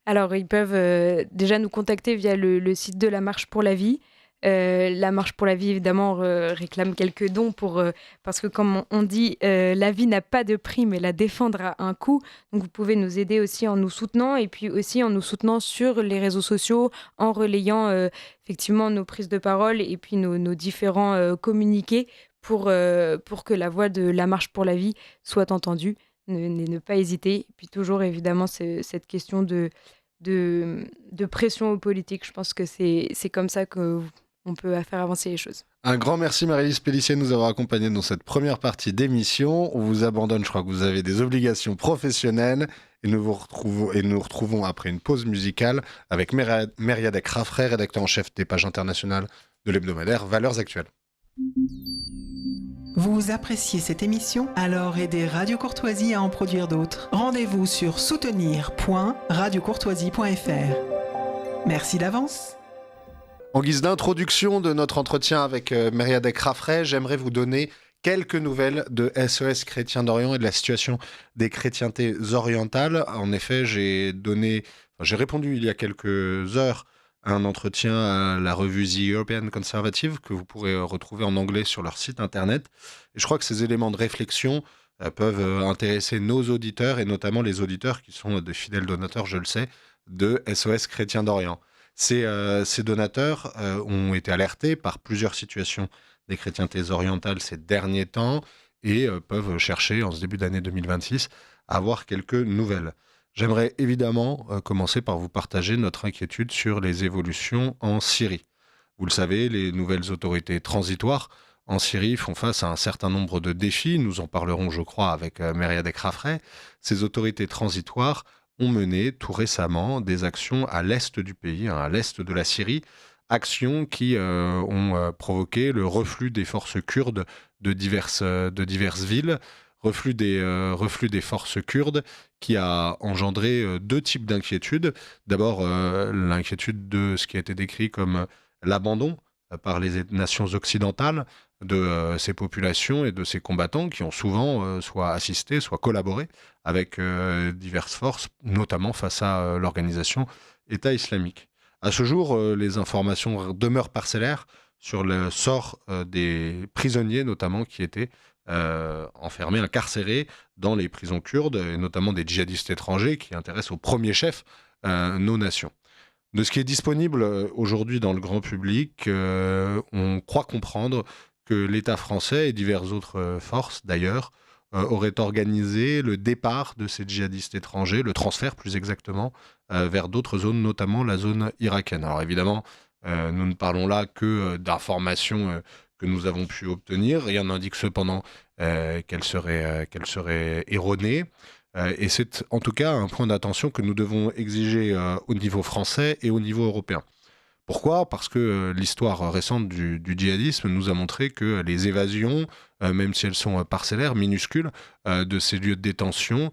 Alors, ils peuvent déjà nous contacter via le site de la Marche pour la vie. La Marche pour la vie, évidemment, réclame quelques dons parce que, comme on dit, la vie n'a pas de prix, mais la défendre a un coût. Donc, vous pouvez nous aider aussi en nous soutenant et puis aussi en nous soutenant sur les réseaux sociaux, en relayant effectivement nos prises de parole et puis nos différents communiqués pour que la voix de la Marche pour la vie soit entendue. Ne pas hésiter. Et puis toujours, évidemment, cette question de pression aux politiques. Je pense que c'est comme ça qu'on peut faire avancer les choses. Un grand merci Marie-Lise Pellissier de nous avoir accompagnés dans cette première partie d'émission. On vous abandonne, je crois que vous avez des obligations professionnelles et nous retrouvons après une pause musicale avec Mériadec Raffray, rédacteur en chef des pages internationales de l'hebdomadaire Valeurs Actuelles. Vous appréciez cette émission? Alors aidez Radio Courtoisie à en produire d'autres. Rendez-vous sur soutenir.radiocourtoisie.fr. Merci d'avance. En guise d'introduction de notre entretien avec Mériadec Raffray, j'aimerais vous donner quelques nouvelles de SOS Chrétiens d'Orient et de la situation des chrétientés orientales. En effet, j'ai répondu il y a quelques heures à un entretien à la revue The European Conservative que vous pourrez retrouver en anglais sur leur site internet. Et je crois que ces éléments de réflexion peuvent intéresser nos auditeurs et notamment les auditeurs qui sont de fidèles donateurs, je le sais, de SOS Chrétiens d'Orient. Ces donateurs ont été alertés par plusieurs situations des chrétientés orientales ces derniers temps et peuvent chercher en ce début d'année 2026 à avoir quelques nouvelles. J'aimerais évidemment commencer par vous partager notre inquiétude sur les évolutions en Syrie. Vous le savez, les nouvelles autorités transitoires en Syrie font face à un certain nombre de défis. Nous en parlerons, je crois, avec Mériadec Raffray. Ces autorités transitoires ont mené tout récemment des actions à l'est du pays, à l'est de la Syrie, actions qui ont provoqué le reflux des forces kurdes de diverses villes, reflux des forces kurdes qui a engendré deux types d'inquiétudes. D'abord, l'inquiétude de ce qui a été décrit comme l'abandon par les nations occidentales de ces populations et de ces combattants qui ont souvent soit assisté, soit collaboré avec diverses forces, notamment face à l'organisation État islamique. À ce jour, les informations demeurent parcellaires sur le sort des prisonniers, notamment, qui étaient enfermés, incarcérés dans les prisons kurdes, et notamment des djihadistes étrangers qui intéressent au premier chef nos nations. De ce qui est disponible aujourd'hui dans le grand public, on croit comprendre que l'État français et diverses autres forces, d'ailleurs, auraient organisé le départ de ces djihadistes étrangers, le transfert plus exactement, vers d'autres zones, notamment la zone irakienne. Alors évidemment, nous ne parlons là que d'informations que nous avons pu obtenir. Rien n'indique cependant qu'elles seraient erronées. Et c'est en tout cas un point d'attention que nous devons exiger au niveau français et au niveau européen. Pourquoi ? Parce que l'histoire récente du djihadisme nous a montré que les évasions, même si elles sont parcellaires, minuscules, de ces lieux de détention,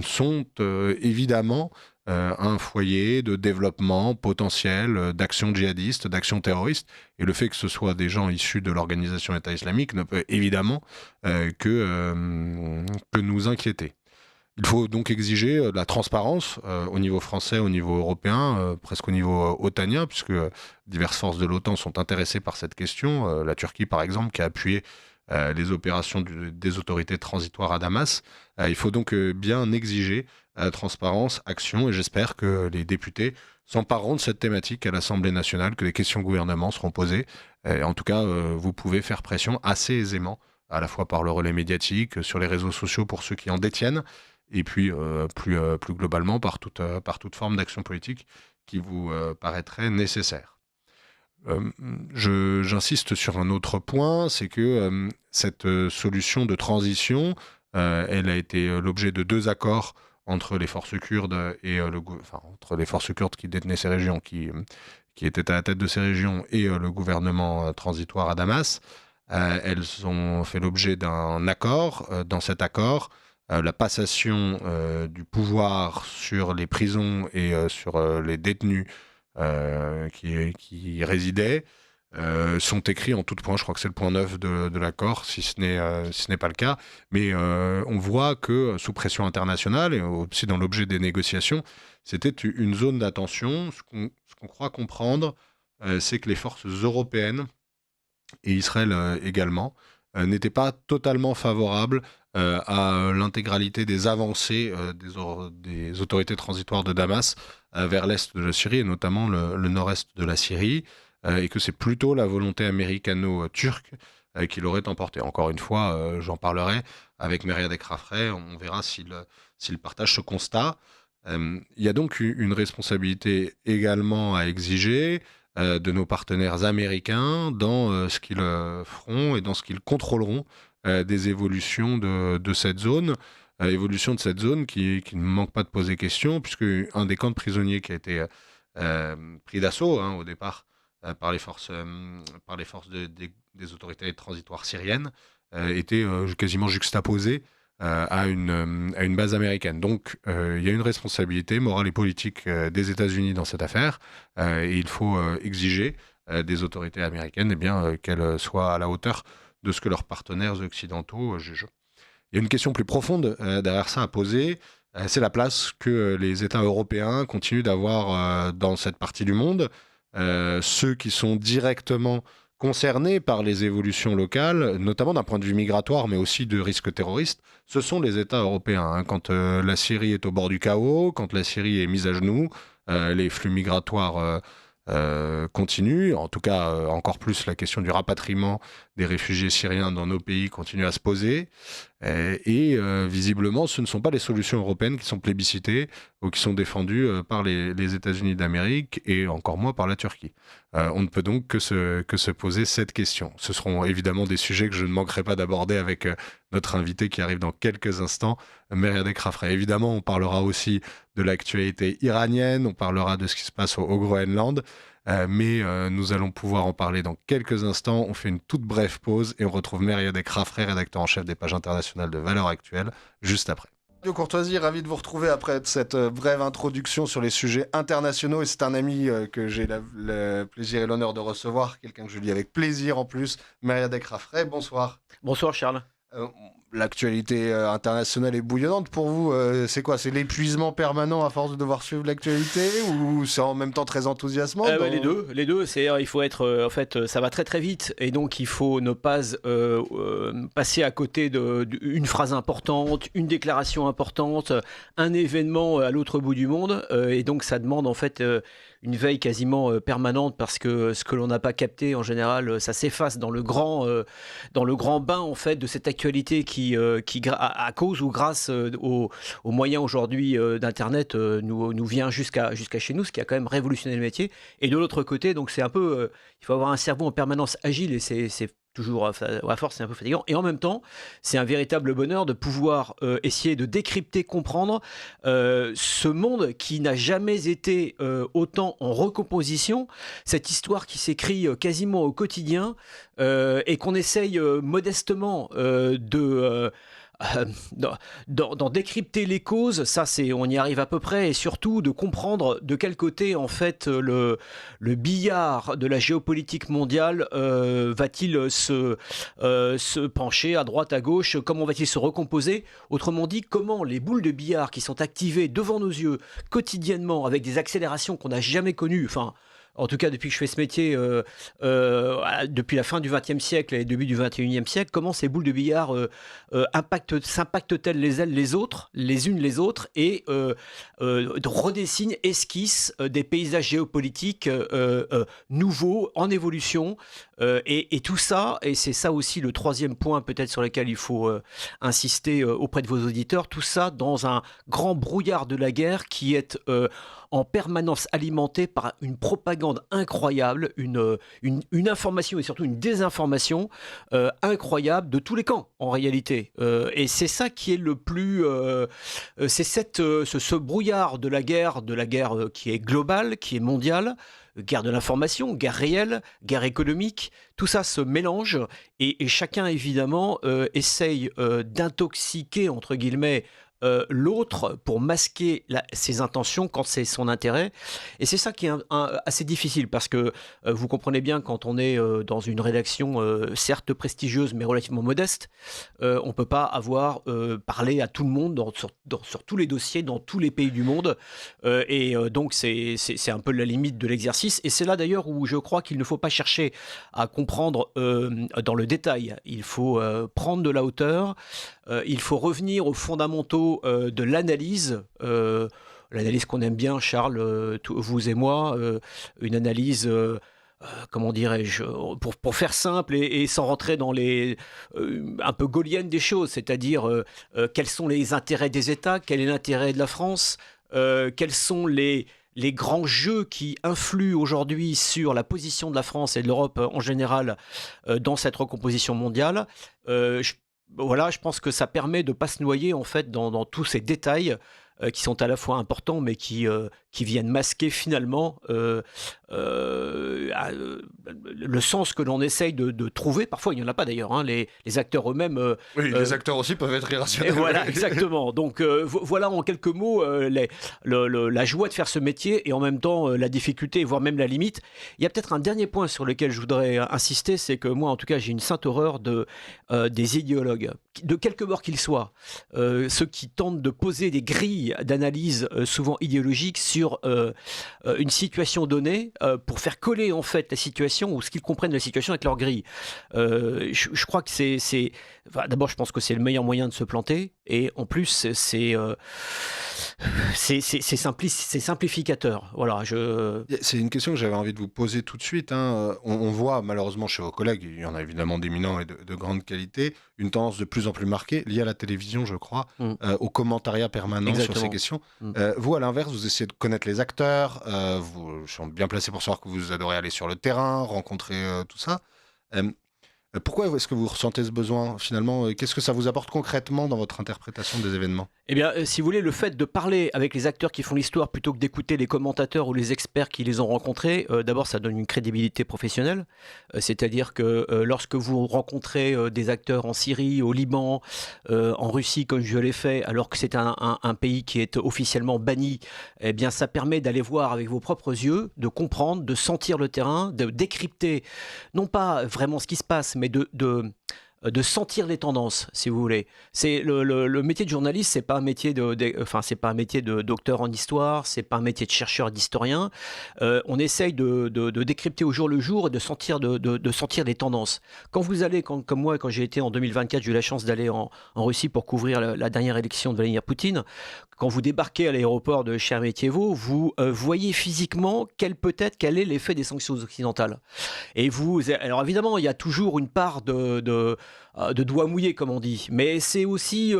sont évidemment un foyer de développement potentiel d'actions djihadistes, d'actions terroristes. Et le fait que ce soit des gens issus de l'organisation État islamique ne peut évidemment que nous inquiéter. Il faut donc exiger de la transparence au niveau français, au niveau européen, presque au niveau otanien, puisque diverses forces de l'OTAN sont intéressées par cette question. La Turquie, par exemple, qui a appuyé les opérations des autorités transitoires à Damas. Il faut donc bien exiger transparence, action, et j'espère que les députés s'empareront de cette thématique à l'Assemblée nationale, que les questions au gouvernement seront posées. En tout cas, vous pouvez faire pression assez aisément, à la fois par le relais médiatique, sur les réseaux sociaux pour ceux qui en détiennent, et puis plus globalement par toute forme d'action politique qui vous paraîtrait nécessaire. J'insiste sur un autre point, c'est que cette solution de transition, elle a été l'objet de 2 accords entre les forces kurdes et entre les forces kurdes qui détenaient ces régions, qui étaient à la tête de ces régions, et le gouvernement transitoire à Damas. Elles ont fait l'objet d'un accord. Dans cet accord, la passation du pouvoir sur les prisons et sur les détenus qui y résidaient sont écrits en tout point. Je crois que c'est le point 9 de l'accord, si ce n'est pas le cas. Mais on voit que sous pression internationale, et aussi dans l'objet des négociations, c'était une zone d'attention. Ce qu'on croit comprendre, c'est que les forces européennes, et Israël également, n'étaient pas totalement favorables à l'intégralité des avancées des autorités transitoires de Damas vers l'est de la Syrie, et notamment le nord-est de la Syrie, et que c'est plutôt la volonté américano-turque qui l'aurait emporté. Encore une fois, j'en parlerai avec Mériadec Rafray, on verra s'il partage ce constat. Il y a donc une responsabilité également à exiger de nos partenaires américains dans ce qu'ils feront et dans ce qu'ils contrôleront des évolutions de cette zone. Évolution de cette zone qui ne manque pas de poser question, puisque un des camps de prisonniers qui a été pris d'assaut au départ par les forces des autorités transitoires syriennes était quasiment juxtaposé à une base américaine. Donc il y a une responsabilité morale et politique des États-Unis dans cette affaire, et il faut exiger des autorités américaines qu'elles soient à la hauteur de ce que leurs partenaires occidentaux jugent. Il y a une question plus profonde derrière ça à poser, c'est la place que les États européens continuent d'avoir dans cette partie du monde. Ceux qui sont directement concernés par les évolutions locales, notamment d'un point de vue migratoire, mais aussi de risques terroristes, ce sont les États européens. Quand la Syrie est au bord du chaos, quand la Syrie est mise à genoux, les flux migratoires continuent. En tout cas, encore plus la question du rapatriement des réfugiés syriens dans nos pays continue à se poser. Et visiblement, ce ne sont pas les solutions européennes qui sont plébiscitées ou qui sont défendues par les États-Unis d'Amérique, et encore moins par la Turquie. On ne peut donc que se poser cette question. Ce seront évidemment des sujets que je ne manquerai pas d'aborder avec notre invité qui arrive dans quelques instants, Mériadec Rafray. Évidemment, on parlera aussi de l'actualité iranienne, on parlera de ce qui se passe au Groenland, mais nous allons pouvoir en parler dans quelques instants. On fait une toute brève pause et on retrouve Mériadec Rafray, rédacteur en chef des pages internationales de Valeurs Actuelles, juste après. Radio Courtoisie, ravi de vous retrouver après cette brève introduction sur les sujets internationaux. Et c'est un ami que j'ai le plaisir et l'honneur de recevoir, quelqu'un que je lis avec plaisir en plus, Mériadec Rafray. Bonsoir. Bonsoir Charles. l'actualité internationale est bouillonnante pour vous. C'est quoi? C'est l'épuisement permanent à force de devoir suivre l'actualité, ou c'est en même temps très enthousiasmant Les deux. C'est-à-dire, il faut être, en fait, ça va très très vite, et donc il faut ne pas passer à côté d'une phrase importante, une déclaration importante, un événement à l'autre bout du monde, et donc ça demande en fait une veille quasiment permanente, parce que ce que l'on n'a pas capté en général, ça s'efface dans le grand bain en fait de cette actualité qui à cause ou grâce aux moyens aujourd'hui d'internet nous vient jusqu'à chez nous, ce qui a quand même révolutionné le métier. Et de l'autre côté, donc c'est un peu il faut avoir un cerveau en permanence agile, et c'est toujours, à force, c'est un peu fatigant. Et en même temps, c'est un véritable bonheur de pouvoir essayer de décrypter, comprendre ce monde qui n'a jamais été autant en recomposition, cette histoire qui s'écrit quasiment au quotidien, et qu'on essaye modestement d'en décrypter les causes. Ça, on y arrive à peu près, et surtout de comprendre de quel côté en fait le billard de la géopolitique mondiale va-t-il se pencher à droite, à gauche, comment va-t-il se recomposer, autrement dit, comment les boules de billard qui sont activées devant nos yeux quotidiennement avec des accélérations qu'on n'a jamais connues, enfin en tout cas depuis que je fais ce métier, depuis la fin du XXe siècle et le début du XXIe siècle, comment ces boules de billard s'impactent-elles les autres, les unes les autres, et redessinent, esquissent des paysages géopolitiques nouveaux, en évolution, et tout ça, et c'est ça aussi le troisième point peut-être sur lequel il faut insister auprès de vos auditeurs, tout ça dans un grand brouillard de la guerre qui est en permanence alimenté par une propagande incroyable, une information et surtout une désinformation incroyable de tous les camps en réalité. Et c'est ça qui est le plus... c'est ce brouillard de la guerre qui est globale, qui est mondiale, guerre de l'information, guerre réelle, guerre économique, tout ça se mélange, et chacun évidemment essaye d'intoxiquer entre guillemets l'autre pour masquer ses intentions quand c'est son intérêt. Et c'est ça qui est assez difficile, parce que vous comprenez bien, quand on est dans une rédaction certes prestigieuse mais relativement modeste, on ne peut pas avoir parlé à tout le monde sur tous les dossiers dans tous les pays du monde, donc c'est un peu la limite de l'exercice, et c'est là d'ailleurs où je crois qu'il ne faut pas chercher à comprendre dans le détail. Il faut prendre de la hauteur, il faut revenir aux fondamentaux de l'analyse, l'analyse qu'on aime bien, Charles, vous et moi, une analyse, comment dirais-je, pour faire simple et sans rentrer dans les un peu gaulliennes des choses, c'est-à-dire quels sont les intérêts des États, quel est l'intérêt de la France, quels sont les grands jeux qui influent aujourd'hui sur la position de la France et de l'Europe en général dans cette recomposition mondiale. Voilà, je pense que ça permet de ne pas se noyer en fait dans tous ces détails qui sont à la fois importants, mais qui viennent masquer finalement le sens que l'on essaye de trouver. Parfois, il n'y en a pas d'ailleurs, hein. Les acteurs eux-mêmes... oui, les acteurs aussi peuvent être irrationnels. Voilà, exactement. Donc voilà en quelques mots la joie de faire ce métier, et en même temps la difficulté, voire même la limite. Il y a peut-être un dernier point sur lequel je voudrais insister, c'est que moi, en tout cas, j'ai une sainte horreur des idéologues, de quelque bord qu'ils soient, ceux qui tentent de poser des grilles d'analyse souvent idéologiques sur une situation donnée pour faire coller en fait la situation, ou ce qu'ils comprennent de la situation, avec leur grille. Je crois que d'abord, je pense que c'est le meilleur moyen de se planter, et en plus c'est simplificateur. Voilà, c'est une question que j'avais envie de vous poser tout de suite, hein. On voit malheureusement chez vos collègues, il y en a évidemment d'éminents et de grande qualité, une tendance de plus en plus marquée liée à la télévision, je crois, au commentariat permanent. Exactement. Sur ces questions. Vous, à l'inverse, vous essayez de connaître les acteurs, je suis bien placé pour savoir que vous adorez aller sur le terrain, rencontrer tout ça. Pourquoi est-ce que vous ressentez ce besoin finalement? Qu'est-ce que ça vous apporte concrètement dans votre interprétation des événements? Eh bien, si vous voulez, le fait de parler avec les acteurs qui font l'histoire plutôt que d'écouter les commentateurs ou les experts qui les ont rencontrés, d'abord, ça donne une crédibilité professionnelle. C'est-à-dire que lorsque vous rencontrez des acteurs en Syrie, au Liban, en Russie, comme je l'ai fait, alors que c'est un pays qui est officiellement banni, eh bien, ça permet d'aller voir avec vos propres yeux, de comprendre, de sentir le terrain, de décrypter, non pas vraiment ce qui se passe, mais de sentir les tendances, si vous voulez. C'est le métier de journaliste, c'est pas un métier c'est pas un métier de docteur en histoire, c'est pas un métier de chercheur, d'historien. On essaye de décrypter au jour le jour et de sentir les tendances. Quand vous allez, comme moi, quand j'ai été en 2024, j'ai eu la chance d'aller en Russie pour couvrir la dernière élection de Vladimir Poutine. Quand vous débarquez à l'aéroport de Sheremetyevo, vous voyez physiquement quel est l'effet des sanctions occidentales. Et alors évidemment, il y a toujours une part de doigt mouillé, comme on dit, mais c'est aussi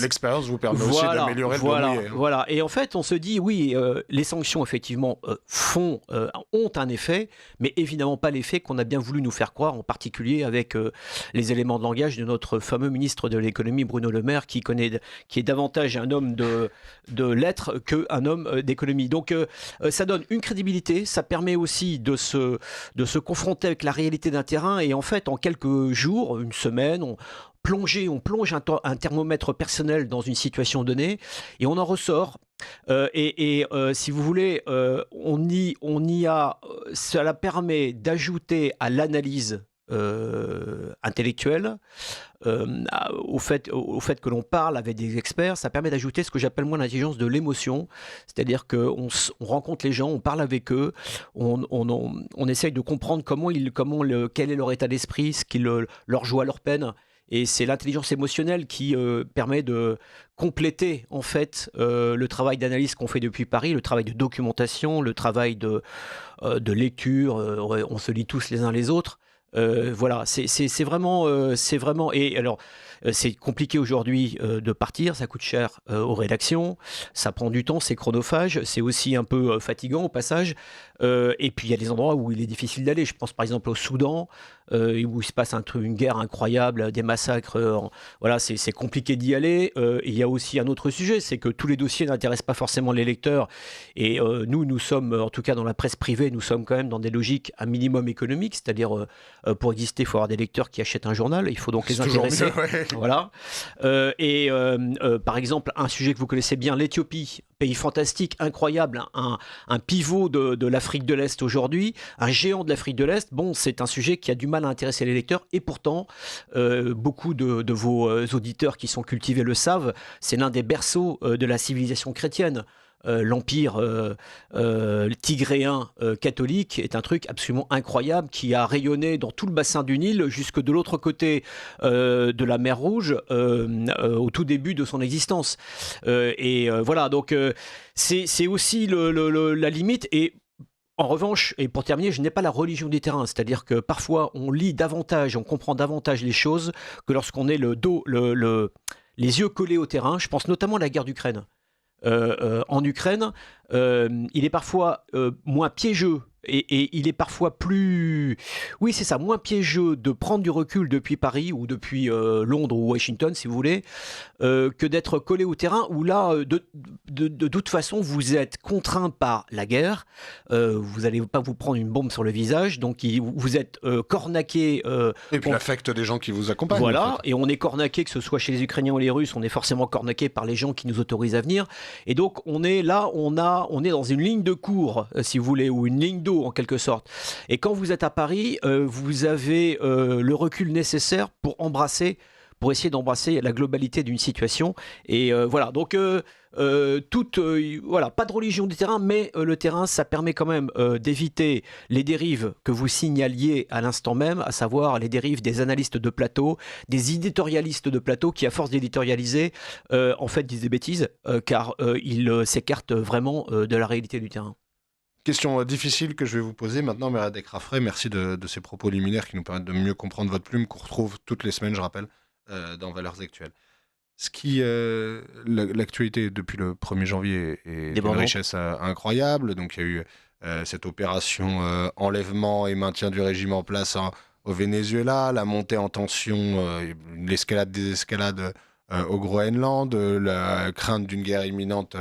l'expérience vous permet aussi d'améliorer le doigt mouillé. Voilà. Et en fait, on se dit oui, les sanctions effectivement ont un effet, mais évidemment pas l'effet qu'on a bien voulu nous faire croire, en particulier avec les éléments de langage de notre fameux ministre de l'économie Bruno Le Maire, qui est davantage un homme de lettres qu'un homme d'économie. Donc ça donne une crédibilité, ça permet aussi de se confronter avec la réalité d'un terrain, et en fait en quelques jours, une semaine, on plonge un thermomètre personnel dans une situation donnée et on en ressort. Si vous voulez, cela permet d'ajouter à l'analyse intellectuelle, au fait que l'on parle avec des experts, ça permet d'ajouter ce que j'appelle moi l'intelligence de l'émotion, c'est-à-dire qu'on rencontre les gens, on parle avec eux, on essaye de comprendre quel est leur état d'esprit, ce qui leur joie, leur peine. Et c'est l'intelligence émotionnelle qui permet de compléter en fait le travail d'analyse qu'on fait depuis Paris, le travail de documentation, le travail de lecture. On se lit tous les uns les autres. Voilà, c'est vraiment. Et alors, c'est compliqué aujourd'hui de partir, ça coûte cher aux rédactions, ça prend du temps, c'est chronophage, c'est aussi un peu fatigant au passage. Et puis il y a des endroits où il est difficile d'aller. Je pense par exemple au Soudan, où il se passe une guerre incroyable, des massacres. Voilà, c'est compliqué d'y aller. Il y a aussi un autre sujet, c'est que tous les dossiers n'intéressent pas forcément les lecteurs. Et nous sommes, en tout cas dans la presse privée, nous sommes quand même dans des logiques un minimum économiques, c'est-à-dire pour exister, il faut avoir des lecteurs qui achètent un journal. Il faut donc les intéresser. Mieux, ouais. Voilà. Par exemple, un sujet que vous connaissez bien, l'Éthiopie, pays fantastique, incroyable, un pivot de l'Afrique de l'Est aujourd'hui, un géant de l'Afrique de l'Est. Bon, c'est un sujet qui a du mal à intéresser les lecteurs, et pourtant, beaucoup de vos auditeurs qui sont cultivés le savent, c'est l'un des berceaux de la civilisation chrétienne. L'empire tigréen catholique est un truc absolument incroyable qui a rayonné dans tout le bassin du Nil jusque de l'autre côté de la mer Rouge au tout début de son existence. Voilà, donc c'est aussi la limite. Et en revanche, et pour terminer, je n'ai pas la religion du terrain, c'est-à-dire que parfois on lit davantage, on comprend davantage les choses que lorsqu'on est les yeux collés au terrain. Je pense notamment à la guerre d'Ukraine. En Ukraine, il est parfois moins piégeux et il est parfois moins piégeux de prendre du recul depuis Paris ou depuis Londres ou Washington, si vous voulez, que d'être collé au terrain, où là, de toute façon, vous êtes contraint par la guerre, vous n'allez pas vous prendre une bombe sur le visage, donc vous êtes cornaqué. Et puis l'affect des gens qui vous accompagnent. Voilà, en fait. Et on est cornaqué, que ce soit chez les Ukrainiens ou les Russes, on est forcément cornaqué par les gens qui nous autorisent à venir. Et donc, on est là, on est dans une ligne de cours, si vous voulez, ou une ligne d'eau en quelque sorte. Et quand vous êtes à Paris, vous avez le recul nécessaire pour essayer d'embrasser la globalité d'une situation. Et voilà, donc voilà, pas de religion du terrain, mais le terrain, ça permet quand même d'éviter les dérives que vous signaliez à l'instant même, à savoir les dérives des analystes de plateau, des éditorialistes de plateau qui, à force d'éditorialiser, en fait disent des bêtises, car ils s'écartent vraiment de la réalité du terrain. Question difficile que je vais vous poser maintenant, Meredith Raffray. Merci de ces propos liminaires qui nous permettent de mieux comprendre votre plume, qu'on retrouve toutes les semaines, je rappelle, dans Valeurs Actuelles. L'actualité depuis le 1er janvier est d'une richesse incroyable. Donc il y a eu cette opération enlèvement et maintien du régime en place au Venezuela, la montée en tension, l'escalade des escalades au Groenland, la crainte d'une guerre imminente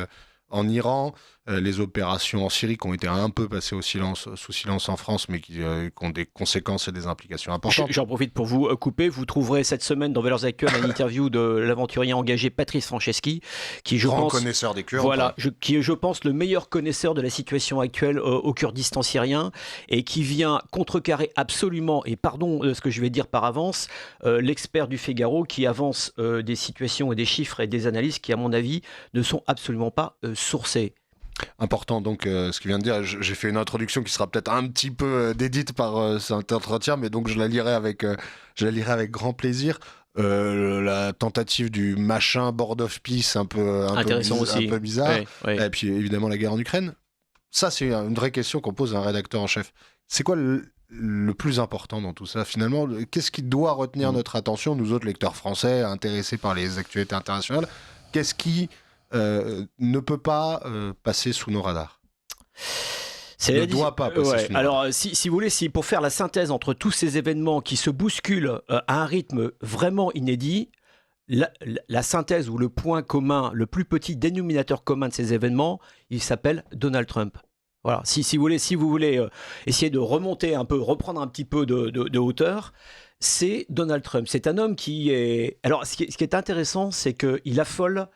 en Iran, les opérations en Syrie qui ont été un peu passées sous silence en France, mais qui ont des conséquences et des implications importantes. J'en profite pour vous couper. Vous trouverez cette semaine dans Valeurs Actuelles une interview de l'aventurier engagé Patrice Franceschi, qui je pense connaisseur des Kurdes. Voilà, qui est, je pense, le meilleur connaisseur de la situation actuelle au Kurdistan syrien et qui vient contrecarrer absolument, et pardon de ce que je vais dire par avance, l'expert du Figaro qui avance des situations et des chiffres et des analyses qui, à mon avis, ne sont absolument pas sourcées. Important donc ce qu'il vient de dire. J'ai fait une introduction qui sera peut-être un petit peu dédite par cet entretien, mais donc je la lirai avec grand plaisir. La tentative du machin board of peace un peu bizarre, ouais. Et puis évidemment la guerre en Ukraine. Ça c'est une vraie question qu'on pose à un rédacteur en chef. C'est quoi le plus important dans tout ça finalement? Qu'est-ce qui doit retenir notre attention, nous autres lecteurs français intéressés par les actualités internationales? Qu'est-ce qui ne peut pas passer sous nos radars? Ne doit pas passer sous nos radars. Alors, si vous voulez, pour faire la synthèse entre tous ces événements qui se bousculent à un rythme vraiment inédit, la synthèse ou le point commun, le plus petit dénominateur commun de ces événements, il s'appelle Donald Trump. Voilà. Si vous voulez essayer de remonter un peu, reprendre un petit peu de hauteur, c'est Donald Trump. C'est un homme qui est... Alors, ce qui est intéressant, c'est qu'il affole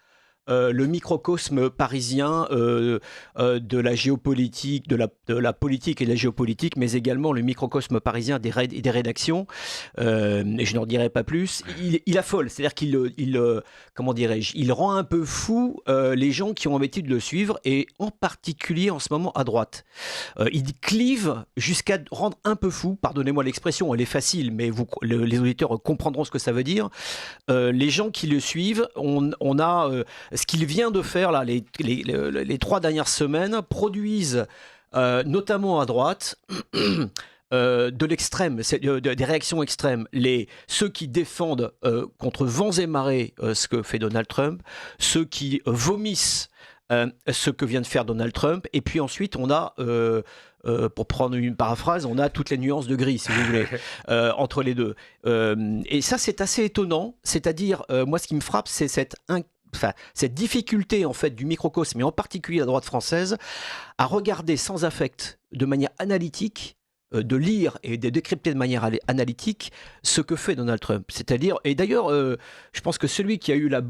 le microcosme parisien de la géopolitique, de la politique et de la géopolitique, mais également le microcosme parisien des rédactions. Et je n'en dirai pas plus. Il affole, c'est-à-dire il rend un peu fou les gens qui ont l'habitude de le suivre, et en particulier en ce moment à droite. Il clive jusqu'à rendre un peu fou, pardonnez-moi l'expression, elle est facile, mais les auditeurs comprendront ce que ça veut dire. Les gens qui le suivent, on a... ce qu'il vient de faire là, les 3 dernières semaines, produisent notamment à droite de l'extrême, des réactions extrêmes. Ceux qui défendent contre vents et marées ce que fait Donald Trump, ceux qui vomissent ce que vient de faire Donald Trump, et puis ensuite on a... pour prendre une paraphrase, on a toutes les nuances de gris, si vous voulez, entre les deux. Et ça, c'est assez étonnant. C'est-à-dire, moi, ce qui me frappe, c'est cette difficulté en fait du microcosme, mais en particulier la droite française, à regarder sans affect, de manière analytique, de lire et de décrypter de manière analytique ce que fait Donald Trump. C'est-à-dire, et d'ailleurs, je pense que celui qui a eu le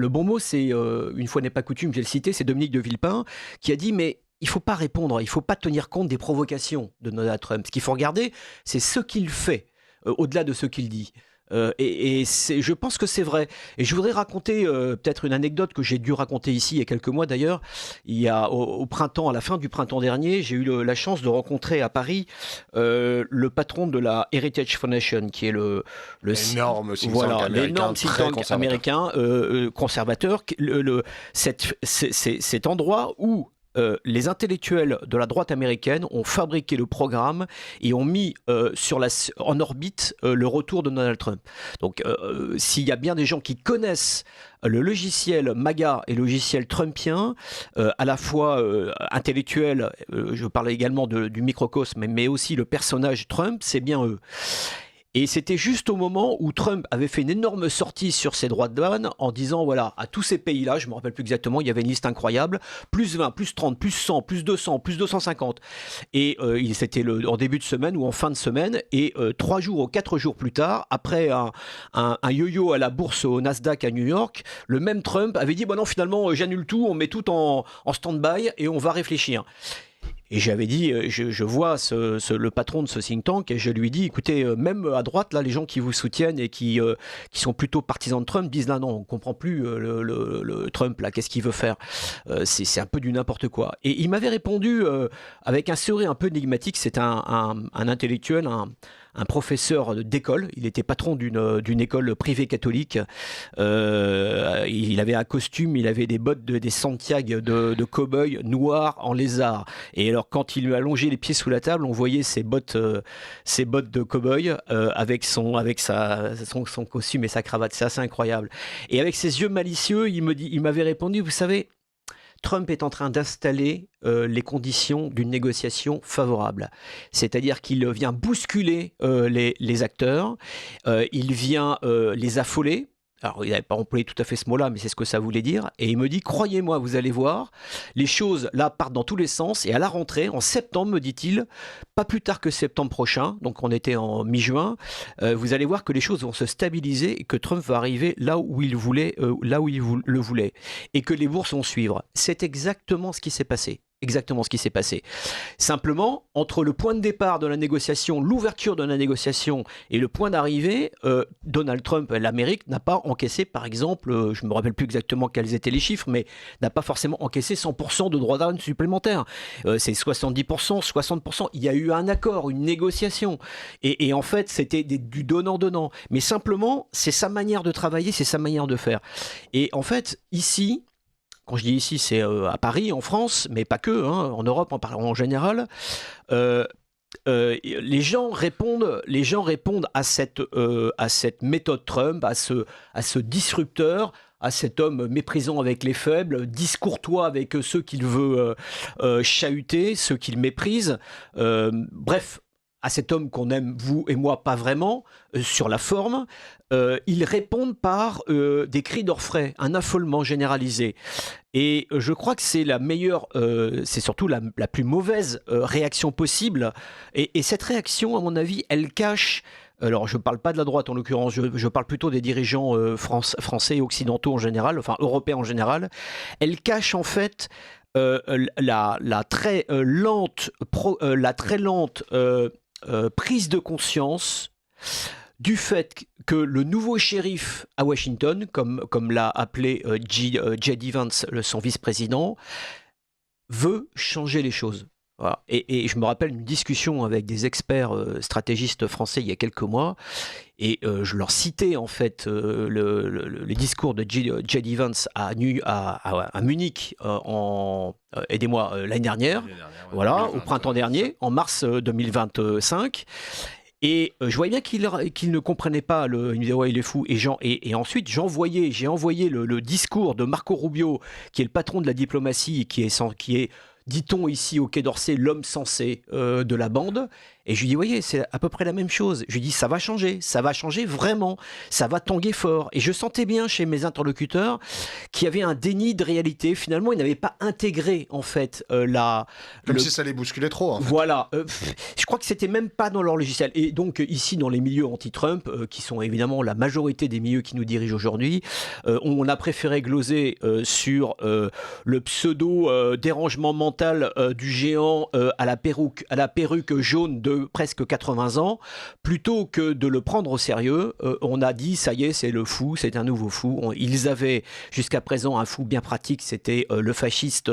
bon mot, c'est, une fois n'est pas coutume, j'ai le cité, c'est Dominique de Villepin, qui a dit, mais il ne faut pas répondre, il ne faut pas tenir compte des provocations de Donald Trump. Ce qu'il faut regarder, c'est ce qu'il fait, au-delà de ce qu'il dit. Je pense que c'est vrai. Et je voudrais raconter peut-être une anecdote que j'ai dû raconter ici il y a quelques mois d'ailleurs. Il y a au printemps, à la fin du printemps dernier, j'ai eu la chance de rencontrer à Paris le patron de la Heritage Foundation, qui est l'énorme think tank américain conservateur. Cet endroit où les intellectuels de la droite américaine ont fabriqué le programme et ont mis en orbite le retour de Donald Trump. Donc, s'il y a bien des gens qui connaissent le logiciel MAGA et le logiciel trumpien, à la fois intellectuel, je parlais également du microcosme, mais aussi le personnage Trump, c'est bien eux. Et c'était juste au moment où Trump avait fait une énorme sortie sur ses droits de douane en disant, voilà, à tous ces pays-là, je ne me rappelle plus exactement, il y avait une liste incroyable, plus 20, plus 30, plus 100, plus 200, plus 250. Et c'était en début de semaine ou en fin de semaine, et 3 jours ou 4 jours plus tard, après un yo-yo à la bourse au Nasdaq à New York, le même Trump avait dit, bon non, finalement, j'annule tout, on met tout en stand-by et on va réfléchir. Et j'avais dit, je vois le patron de ce think tank et je lui dis, écoutez, même à droite, là, les gens qui vous soutiennent et qui sont plutôt partisans de Trump disent, là, non, on ne comprend plus le Trump, là, qu'est-ce qu'il veut faire? C'est un peu du n'importe quoi. Et il m'avait répondu avec un sourire un peu énigmatique, c'est un intellectuel, un professeur d'école, il était patron d'une école privée catholique, il avait un costume, il avait des bottes, des Santiago de cow-boy noirs en lézard, et alors quand il lui a allongé les pieds sous la table, on voyait ses bottes de cow-boy avec son costume et sa cravate, c'est assez incroyable, et avec ses yeux malicieux, il m'avait répondu, vous savez, Trump est en train d'installer les conditions d'une négociation favorable. C'est-à-dire qu'il vient bousculer les acteurs, il vient les affoler, Alors, il n'avait pas employé tout à fait ce mot-là, mais c'est ce que ça voulait dire. Et il me dit, croyez-moi, vous allez voir, les choses là partent dans tous les sens. Et à la rentrée, en septembre, me dit-il, pas plus tard que septembre prochain, donc on était en mi-juin, vous allez voir que les choses vont se stabiliser et que Trump va arriver là où il voulait, le voulait. Et que les bourses vont suivre. C'est exactement ce qui s'est passé. Exactement ce qui s'est passé. Simplement, entre le point de départ de la négociation, l'ouverture de la négociation et le point d'arrivée, Donald Trump, l'Amérique, n'a pas encaissé, par exemple, je ne me rappelle plus exactement quels étaient les chiffres, mais n'a pas forcément encaissé 100% de droits d'âne supplémentaires. C'est 70%, 60%. Il y a eu un accord, une négociation. Et en fait, c'était du donnant-donnant. Mais simplement, c'est sa manière de travailler, c'est sa manière de faire. Et en fait, ici... Quand je dis ici, c'est à Paris, en France, mais pas que, en Europe en général. Les gens répondent à cette méthode Trump, à ce disrupteur, à cet homme méprisant avec les faibles, discourtois avec ceux qu'il veut chahuter, ceux qu'il méprise. Bref, à cet homme qu'on aime, vous et moi, pas vraiment, sur la forme, ils répondent par des cris d'orfraie, un affolement généralisé. Et je crois que c'est la meilleure, c'est surtout la plus mauvaise réaction possible. Et cette réaction, à mon avis, elle cache... Alors, je ne parle pas de la droite en l'occurrence, je parle plutôt des dirigeants français et occidentaux en général, enfin européens en général. Elle cache en fait la très lente prise de conscience du fait que le nouveau shérif à Washington, comme l'a appelé J.D. Vance, son vice-président, veut changer les choses. Voilà. Et je me rappelle une discussion avec des experts stratégistes français il y a quelques mois, et je leur citais en fait le discours de J.D. Vance à Munich aidez-moi, l'année dernière, voilà, au printemps dernier, en mars 2025. Et je voyais bien qu'il ne comprenait pas. Il me disait, ouais, il est fou. Et ensuite, j'ai envoyé le discours de Marco Rubio, qui est le patron de la diplomatie, et qui est, dit-on ici au Quai d'Orsay, l'homme sensé de la bande. Et je lui dis, voyez, c'est à peu près la même chose. Je lui dis, ça va changer vraiment, ça va tanguer fort. Et je sentais bien chez mes interlocuteurs qu'il y avait un déni de réalité. Finalement, ils n'avaient pas intégré, en fait, si ça les bousculait trop, en fait. Voilà. Je crois que c'était même pas dans leur logiciel. Et donc, ici, dans les milieux anti-Trump, qui sont évidemment la majorité des milieux qui nous dirigent aujourd'hui, on a préféré gloser sur le pseudo dérangement mental du géant à la perruque jaune de presque 80 ans, plutôt que de le prendre au sérieux. On a dit, ça y est, c'est le fou, c'est un nouveau fou. Ils avaient jusqu'à présent un fou bien pratique, c'était le fasciste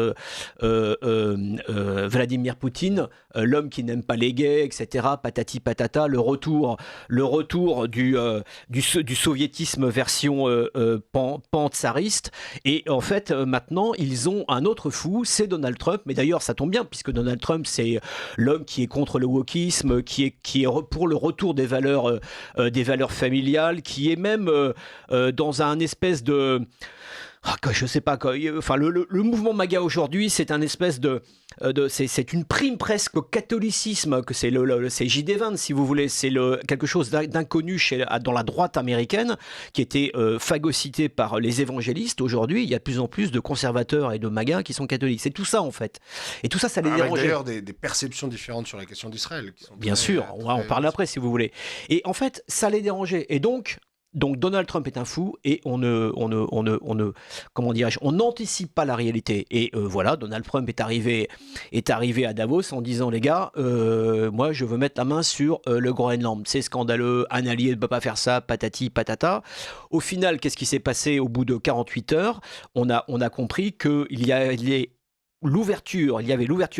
Vladimir Poutine, l'homme qui n'aime pas les gays, etc. Patati patata, le retour du soviétisme version pan-tsariste. Et en fait, maintenant, ils ont un autre fou, c'est Donald Trump. Mais d'ailleurs, ça tombe bien, puisque Donald Trump, c'est l'homme qui est contre le wokisme, qui est pour le retour des valeurs familiales, qui est même dans un espèce de... je sais pas quoi. Enfin, le mouvement MAGA aujourd'hui, c'est un espèce c'est une prime presque au catholicisme, que c'est J.D. Vance, si vous voulez. C'est quelque chose d'inconnu dans la droite américaine, qui était phagocyté par les évangélistes. Aujourd'hui, il y a de plus en plus de conservateurs et de MAGA qui sont catholiques. C'est tout ça, en fait. Et tout ça, ça les dérange. D'ailleurs, des perceptions différentes sur la question d'Israël. Bien sûr, on va en parler après, si vous voulez. Et en fait, ça les dérangeait. Et donc Donald Trump est un fou, et on n'anticipe pas la réalité. Et voilà, Donald Trump est arrivé à Davos en disant, les gars, moi je veux mettre la main sur le Groenland. C'est scandaleux, un allié ne peut pas faire ça, patati patata. Au final, qu'est-ce qui s'est passé au bout de 48 heures ? On a compris qu'il y avait l'ouverture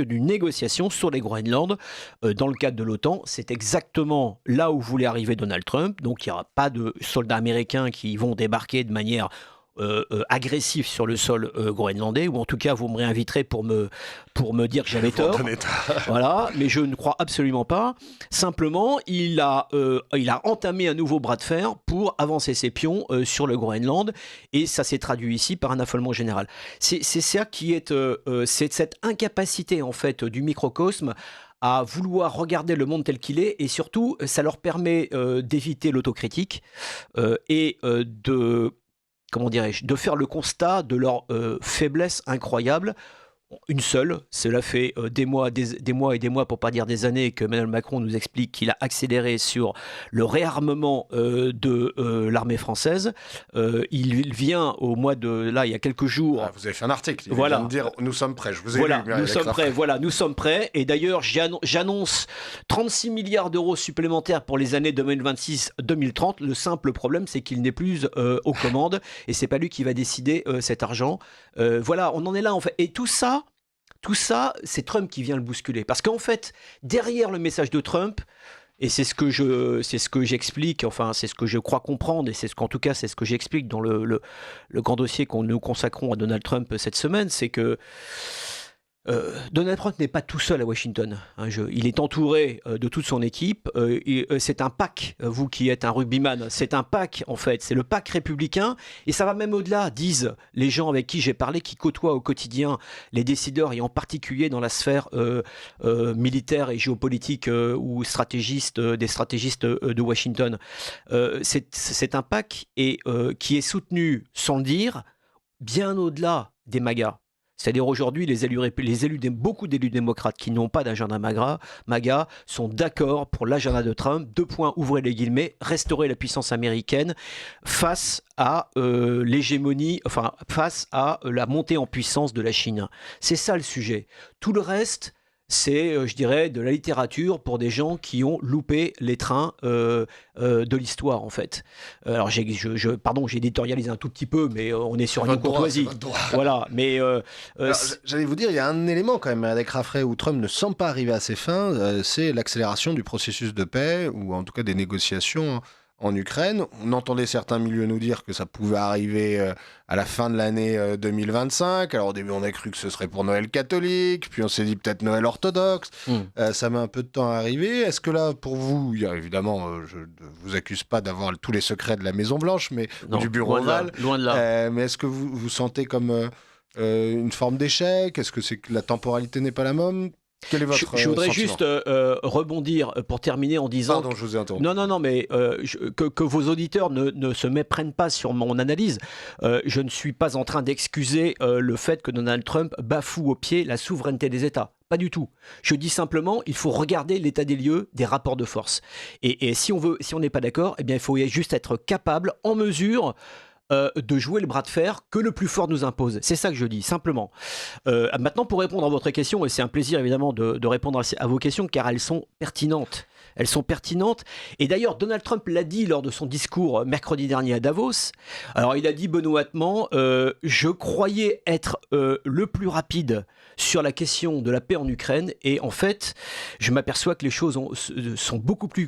d'une négociation sur les Groenland dans le cadre de l'OTAN. C'est exactement là où voulait arriver Donald Trump. Donc il n'y aura pas de soldats américains qui vont débarquer de manière agressif sur le sol groenlandais, ou en tout cas, vous me réinviterez pour me dire que j'avais tort. Voilà, mais je ne crois absolument pas. Simplement, il a entamé un nouveau bras de fer pour avancer ses pions sur le Groenland, et ça s'est traduit ici par un affolement général. C'est ça qui est, c'est cette incapacité en fait du microcosme à vouloir regarder le monde tel qu'il est, et surtout, ça leur permet d'éviter l'autocritique et de faire le constat de leur faiblesse incroyable. Une seule, cela fait des mois et des mois, pour pas dire des années, que Emmanuel Macron nous explique qu'il a accéléré sur le réarmement de l'armée française. Il vient au mois de... Là, il y a quelques jours... Vous avez fait un article, il voilà. vient de dire « Nous sommes prêts », je vous ai voilà, lu. Nous sommes prêts. Et d'ailleurs, j'annonce 36 milliards d'euros supplémentaires pour les années 2026-2030. Le simple problème, c'est qu'il n'est plus aux commandes, et c'est pas lui qui va décider cet argent. Voilà, on en est là, en fait. Et tout ça, c'est Trump qui vient le bousculer. Parce qu'en fait, derrière le message de Trump, et c'est ce que j'explique, enfin c'est ce que je crois comprendre, et c'est ce que j'explique dans le grand dossier qu'on nous consacrons à Donald Trump cette semaine, c'est que Donald Trump n'est pas tout seul à Washington. Il est entouré de toute son équipe. C'est un pack, vous qui êtes un rugbyman, c'est un pack en fait, c'est le pack républicain, et ça va même au-delà, disent les gens avec qui j'ai parlé, qui côtoient au quotidien les décideurs, et en particulier dans la sphère militaire et géopolitique ou des stratégistes de Washington. C'est un pack qui est soutenu, sans le dire, bien au-delà des MAGA. C'est-à-dire aujourd'hui, beaucoup d'élus démocrates qui n'ont pas d'agenda MAGA sont d'accord pour l'agenda de Trump. 2 points, ouvrez les guillemets, restaurer la puissance américaine face à l'hégémonie, enfin face à la montée en puissance de la Chine. C'est ça le sujet. Tout le reste, c'est, je dirais, de la littérature pour des gens qui ont loupé les trains de l'histoire, en fait. Alors, j'éditorialise un tout petit peu, mais on est sur une courtoisie. Voilà, mais... j'allais vous dire, il y a un élément quand même avec Raffray où Trump ne semble pas arriver à ses fins, c'est l'accélération du processus de paix, ou en tout cas des négociations en Ukraine. On entendait certains milieux nous dire que ça pouvait arriver à la fin de l'année 2025. Alors au début, on a cru que ce serait pour Noël catholique, puis on s'est dit peut-être Noël orthodoxe. Ça met un peu de temps à arriver. Est-ce que là, pour vous, évidemment, je ne vous accuse pas d'avoir tous les secrets de la Maison-Blanche, mais du bureau ovale. Loin de là. Mais est-ce que vous sentez comme une forme d'échec? Est-ce que c'est que la temporalité n'est pas la même? Quel est votre je voudrais sentiment? juste rebondir pour terminer en disant... Pardon, je vous ai interrompu. Non, mais que vos auditeurs ne se méprennent pas sur mon analyse. Je ne suis pas en train d'excuser le fait que Donald Trump bafoue au pied la souveraineté des États. Pas du tout. Je dis simplement, il faut regarder l'état des lieux des rapports de force. Et si on n'est pas d'accord, eh bien, il faut juste être capable, en mesure... de jouer le bras de fer que le plus fort nous impose. C'est ça que je dis, simplement. Maintenant, pour répondre à votre question, et c'est un plaisir évidemment de répondre à vos questions, car elles sont pertinentes. Elles sont pertinentes. Et d'ailleurs, Donald Trump l'a dit lors de son discours mercredi dernier à Davos. Alors, il a dit benoîtement, je croyais être le plus rapide sur la question de la paix en Ukraine, et en fait, je m'aperçois que les choses sont beaucoup plus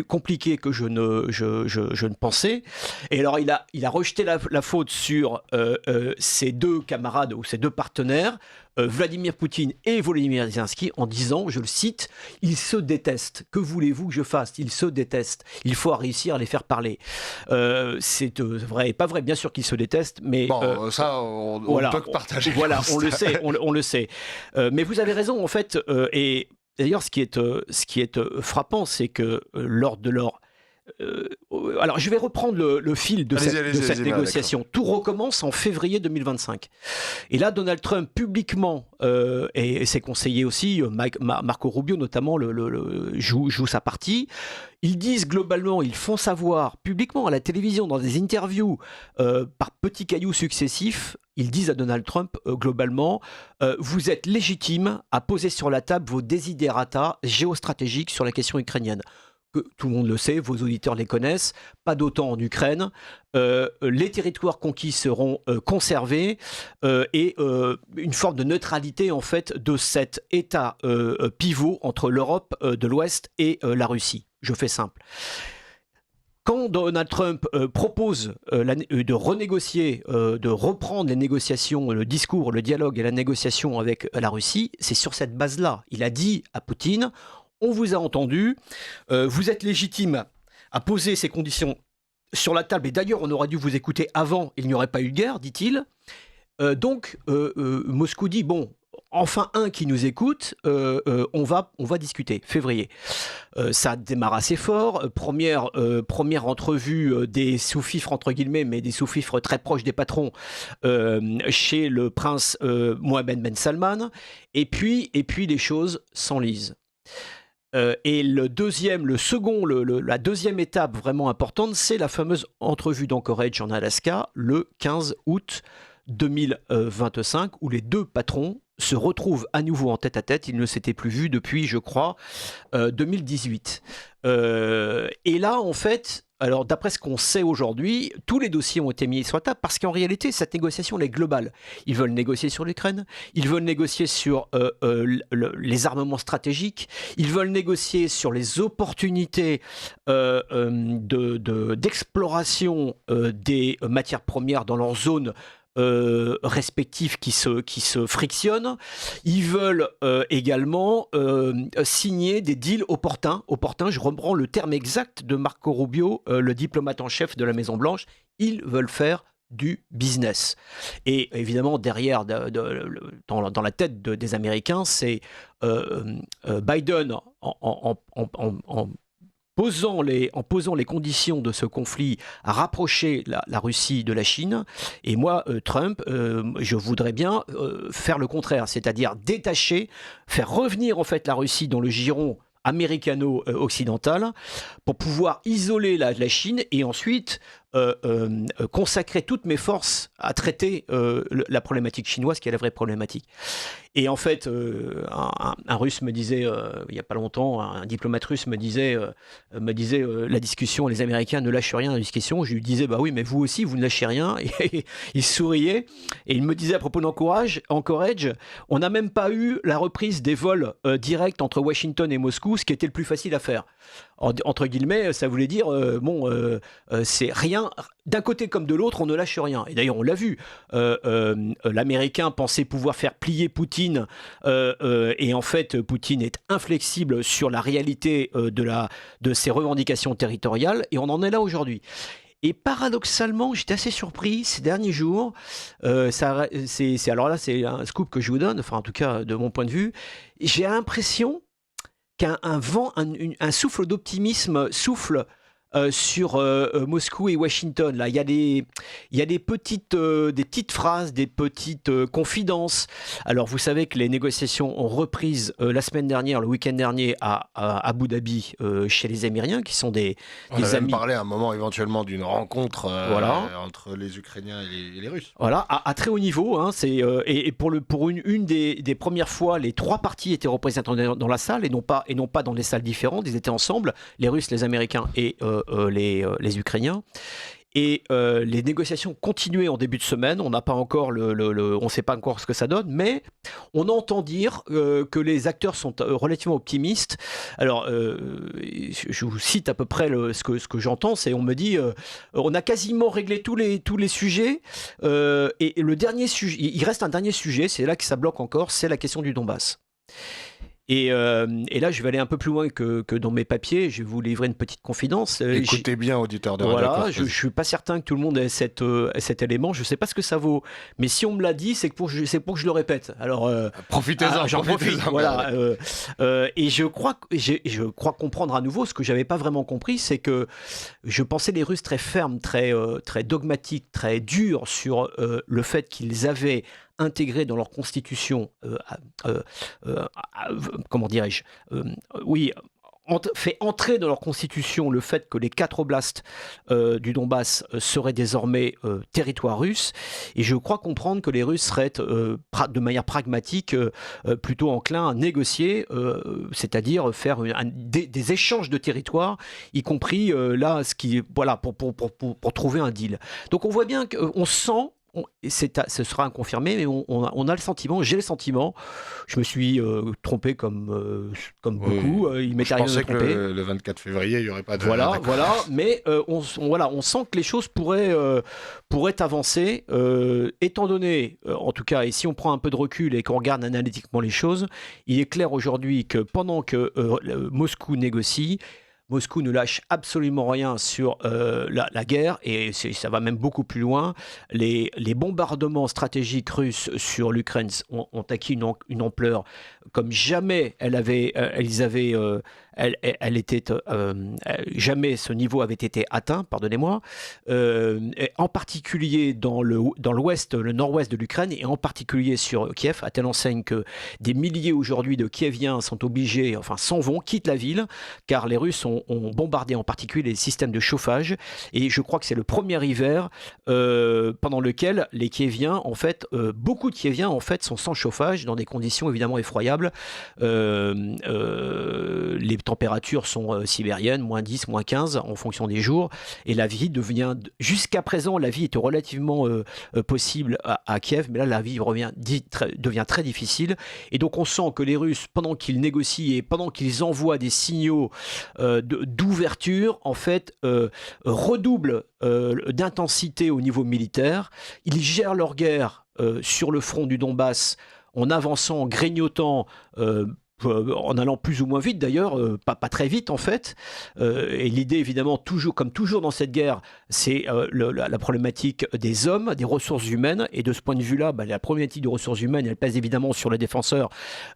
compliquées que je ne pensais. Et alors, il a rejeté la faute sur ses 2 camarades ou ses 2 partenaires, Vladimir Poutine et Volodymyr Zelensky, en disant, je le cite, « Ils se détestent. Que voulez-vous que je fasse? Ils se détestent. Il faut réussir à les faire parler. » C'est vrai et pas vrai. Bien sûr qu'ils se détestent, mais... Bon, ça, on peut partager. Voilà, on le sait. Mais vous avez raison, en fait. Et d'ailleurs, ce qui est frappant, c'est que lors de leur... alors, je vais reprendre le fil de cette négociation. Tout recommence en février 2025. Et là, Donald Trump, publiquement, et ses conseillers aussi, Marco Rubio notamment, joue sa partie. Ils disent globalement, ils font savoir publiquement à la télévision, dans des interviews, par petits cailloux successifs, ils disent à Donald Trump, globalement, vous êtes légitime à poser sur la table vos desiderata géostratégiques sur la question ukrainienne. Que tout le monde le sait, vos auditeurs les connaissent, pas d'OTAN en Ukraine, les territoires conquis seront conservés, et une forme de neutralité en fait de cet état pivot entre l'Europe de l'Ouest et la Russie. Je fais simple. Quand Donald Trump propose de renégocier, de reprendre les négociations, le discours, le dialogue et la négociation avec la Russie, c'est sur cette base-là. Il a dit à Poutine, on vous a entendu, vous êtes légitime à poser ces conditions sur la table, et d'ailleurs on aurait dû vous écouter avant, il n'y aurait pas eu de guerre, dit-il. Donc Moscou dit, bon, enfin un qui nous écoute, on va discuter, février. Ça démarre assez fort, première entrevue des sous-fifres entre guillemets, mais des sous-fifres très proches des patrons chez le prince Mohammed Ben Salman, et puis les choses s'enlisent. Et la deuxième étape vraiment importante, c'est la fameuse entrevue d'Anchorage en Alaska le 15 août 2025, où les deux patrons se retrouvent à nouveau en tête-à-tête. Ils ne s'étaient plus vus depuis, je crois, 2018. Et là, en fait, alors d'après ce qu'on sait aujourd'hui, tous les dossiers ont été mis sur la table parce qu'en réalité, cette négociation elle est globale. Ils veulent négocier sur l'Ukraine, ils veulent négocier sur les armements stratégiques, ils veulent négocier sur les opportunités d'exploration des matières premières dans leur zone respectifs qui se frictionnent. Ils veulent également signer des deals opportuns. Je reprends le terme exact de Marco Rubio, le diplomate en chef de la Maison-Blanche. Ils veulent faire du business. Et évidemment, derrière, dans la tête des Américains, c'est Biden en posant les conditions de ce conflit à rapprocher la Russie de la Chine. Et moi, Trump, je voudrais bien faire le contraire, c'est-à-dire détacher, faire revenir en fait la Russie dans le giron américano-occidental pour pouvoir isoler la Chine et ensuite consacrer toutes mes forces à traiter la problématique chinoise qui est la vraie problématique. Et en fait, un Russe me disait, il n'y a pas longtemps, un diplomate russe me disait la discussion, les Américains ne lâchent rien dans la discussion. Je lui disais, bah oui, mais vous aussi, vous ne lâchez rien. Et il souriait et il me disait à propos d'Anchorage, on n'a même pas eu la reprise des vols directs entre Washington et Moscou, ce qui était le plus facile à faire. Entre guillemets, ça voulait dire, c'est rien. D'un côté comme de l'autre, on ne lâche rien. Et d'ailleurs, on l'a vu. L'Américain pensait pouvoir faire plier Poutine. Et en fait, Poutine est inflexible sur la réalité de ses revendications territoriales. Et on en est là aujourd'hui. Et paradoxalement, j'étais assez surpris ces derniers jours. Alors là, c'est un scoop que je vous donne, enfin en tout cas de mon point de vue. J'ai l'impression qu'un vent, un souffle d'optimisme souffle sur Moscou et Washington. Là, il y a des petites phrases, des petites confidences. Alors, vous savez que les négociations ont repris la semaine dernière, le week-end dernier, à Abu Dhabi, chez les Émiriens, qui sont des On a amis. même parlé à un moment éventuellement d'une rencontre entre les Ukrainiens et les Russes. Voilà, à très haut niveau. Hein, et pour une des premières fois, les trois parties étaient représentées dans la salle et non pas dans des salles différentes. Ils étaient ensemble, les Russes, les Américains et les Ukrainiens. Et les négociations continuaient en début de semaine. On n'a pas encore on ne sait pas encore ce que ça donne, mais on entend dire que les acteurs sont relativement optimistes. Alors, je vous cite à peu près ce que j'entends, c'est on me dit on a quasiment réglé tous les sujets et le dernier sujet, il reste un dernier sujet, c'est là que ça bloque encore, c'est la question du Donbass. Et là, je vais aller un peu plus loin que dans mes papiers. Je vais vous livrer une petite confidence. Écoutez bien, auditeur de Radio Voilà, Courtoisie. je ne suis pas certain que tout le monde ait cet élément. Je ne sais pas ce que ça vaut. Mais si on me l'a dit, c'est pour que je le répète. Alors, Profitez-en, j'en profite. Voilà. Et je crois comprendre à nouveau ce que je n'avais pas vraiment compris, c'est que je pensais les Russes très fermes, très dogmatiques, très durs sur le fait qu'ils avaient intégré dans leur constitution, comment dirais-je, fait entrer dans leur constitution le fait que les 4 oblasts du Donbass seraient désormais territoire russe. Et je crois comprendre que les Russes seraient, de manière pragmatique, plutôt enclins à négocier, c'est-à-dire faire des échanges de territoires, y compris là, pour trouver un deal. Donc on voit bien qu'on sent ce sera inconfirmé, mais on a le sentiment, j'ai le sentiment, je me suis trompé comme beaucoup, il m'est arrivé de me tromper. Je pensais que le 24 février, il n'y aurait pas de... Voilà, mais on sent que les choses pourraient avancer, étant donné, en tout cas, et si on prend un peu de recul et qu'on regarde analytiquement les choses, il est clair aujourd'hui que pendant que Moscou négocie, Moscou ne lâche absolument rien sur la guerre, et ça va même beaucoup plus loin. Les bombardements stratégiques russes sur l'Ukraine ont acquis une ampleur comme jamais jamais ce niveau avait été atteint, pardonnez-moi, en particulier dans l'ouest, le nord-ouest de l'Ukraine, et en particulier sur Kiev, à telle enseigne que des milliers aujourd'hui de Kieviens sont obligés, s'en vont, quittent la ville, car les Russes ont bombardé en particulier les systèmes de chauffage, et je crois que c'est le premier hiver pendant lequel les Kieviens, beaucoup de Kieviens sont sans chauffage, dans des conditions évidemment effroyables. Les températures sont sibériennes, moins 10, moins 15 en fonction des jours, et la vie devient, jusqu'à présent la vie était relativement possible à Kiev, mais là la vie devient très difficile, et donc on sent que les Russes, pendant qu'ils négocient et pendant qu'ils envoient des signaux d'ouverture, redoublent d'intensité au niveau militaire. Ils gèrent leur guerre sur le front du Donbass en avançant, en grignotant, en allant plus ou moins vite d'ailleurs, pas très vite en fait. Et l'idée évidemment, comme toujours dans cette guerre, c'est la problématique des hommes, des ressources humaines. Et de ce point de vue-là, la problématique des ressources humaines, elle pèse évidemment sur les défenseurs,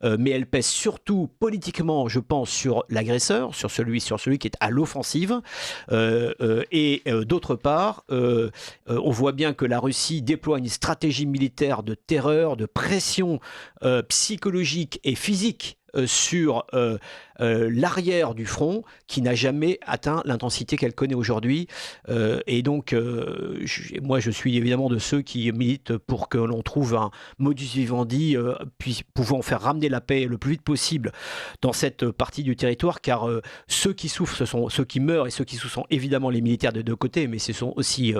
mais elle pèse surtout politiquement, je pense, sur l'agresseur, sur celui qui est à l'offensive. Et d'autre part, on voit bien que la Russie déploie une stratégie militaire de terreur, de pression psychologique et physique sur l'arrière du front, qui n'a jamais atteint l'intensité qu'elle connaît aujourd'hui. Et donc, moi, je suis évidemment de ceux qui militent pour que l'on trouve un modus vivendi pouvant faire ramener la paix le plus vite possible dans cette partie du territoire, car ceux qui souffrent, ceux qui meurent et ceux qui souffrent sont évidemment les militaires de deux côtés, mais ce sont aussi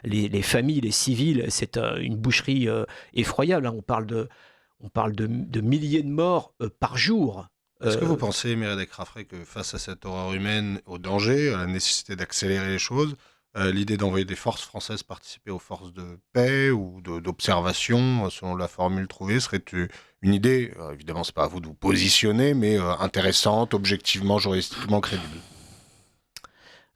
les familles, les civils. C'est une boucherie effroyable, hein. On parle de milliers de morts par jour. Est-ce que vous pensez, Meredek Raffray, que face à cette horreur humaine, au danger, à la nécessité d'accélérer les choses, l'idée d'envoyer des forces françaises participer aux forces de paix ou d'observation, selon la formule trouvée, serait une idée, évidemment c'est pas à vous de vous positionner, mais intéressante, objectivement, juridiquement crédible?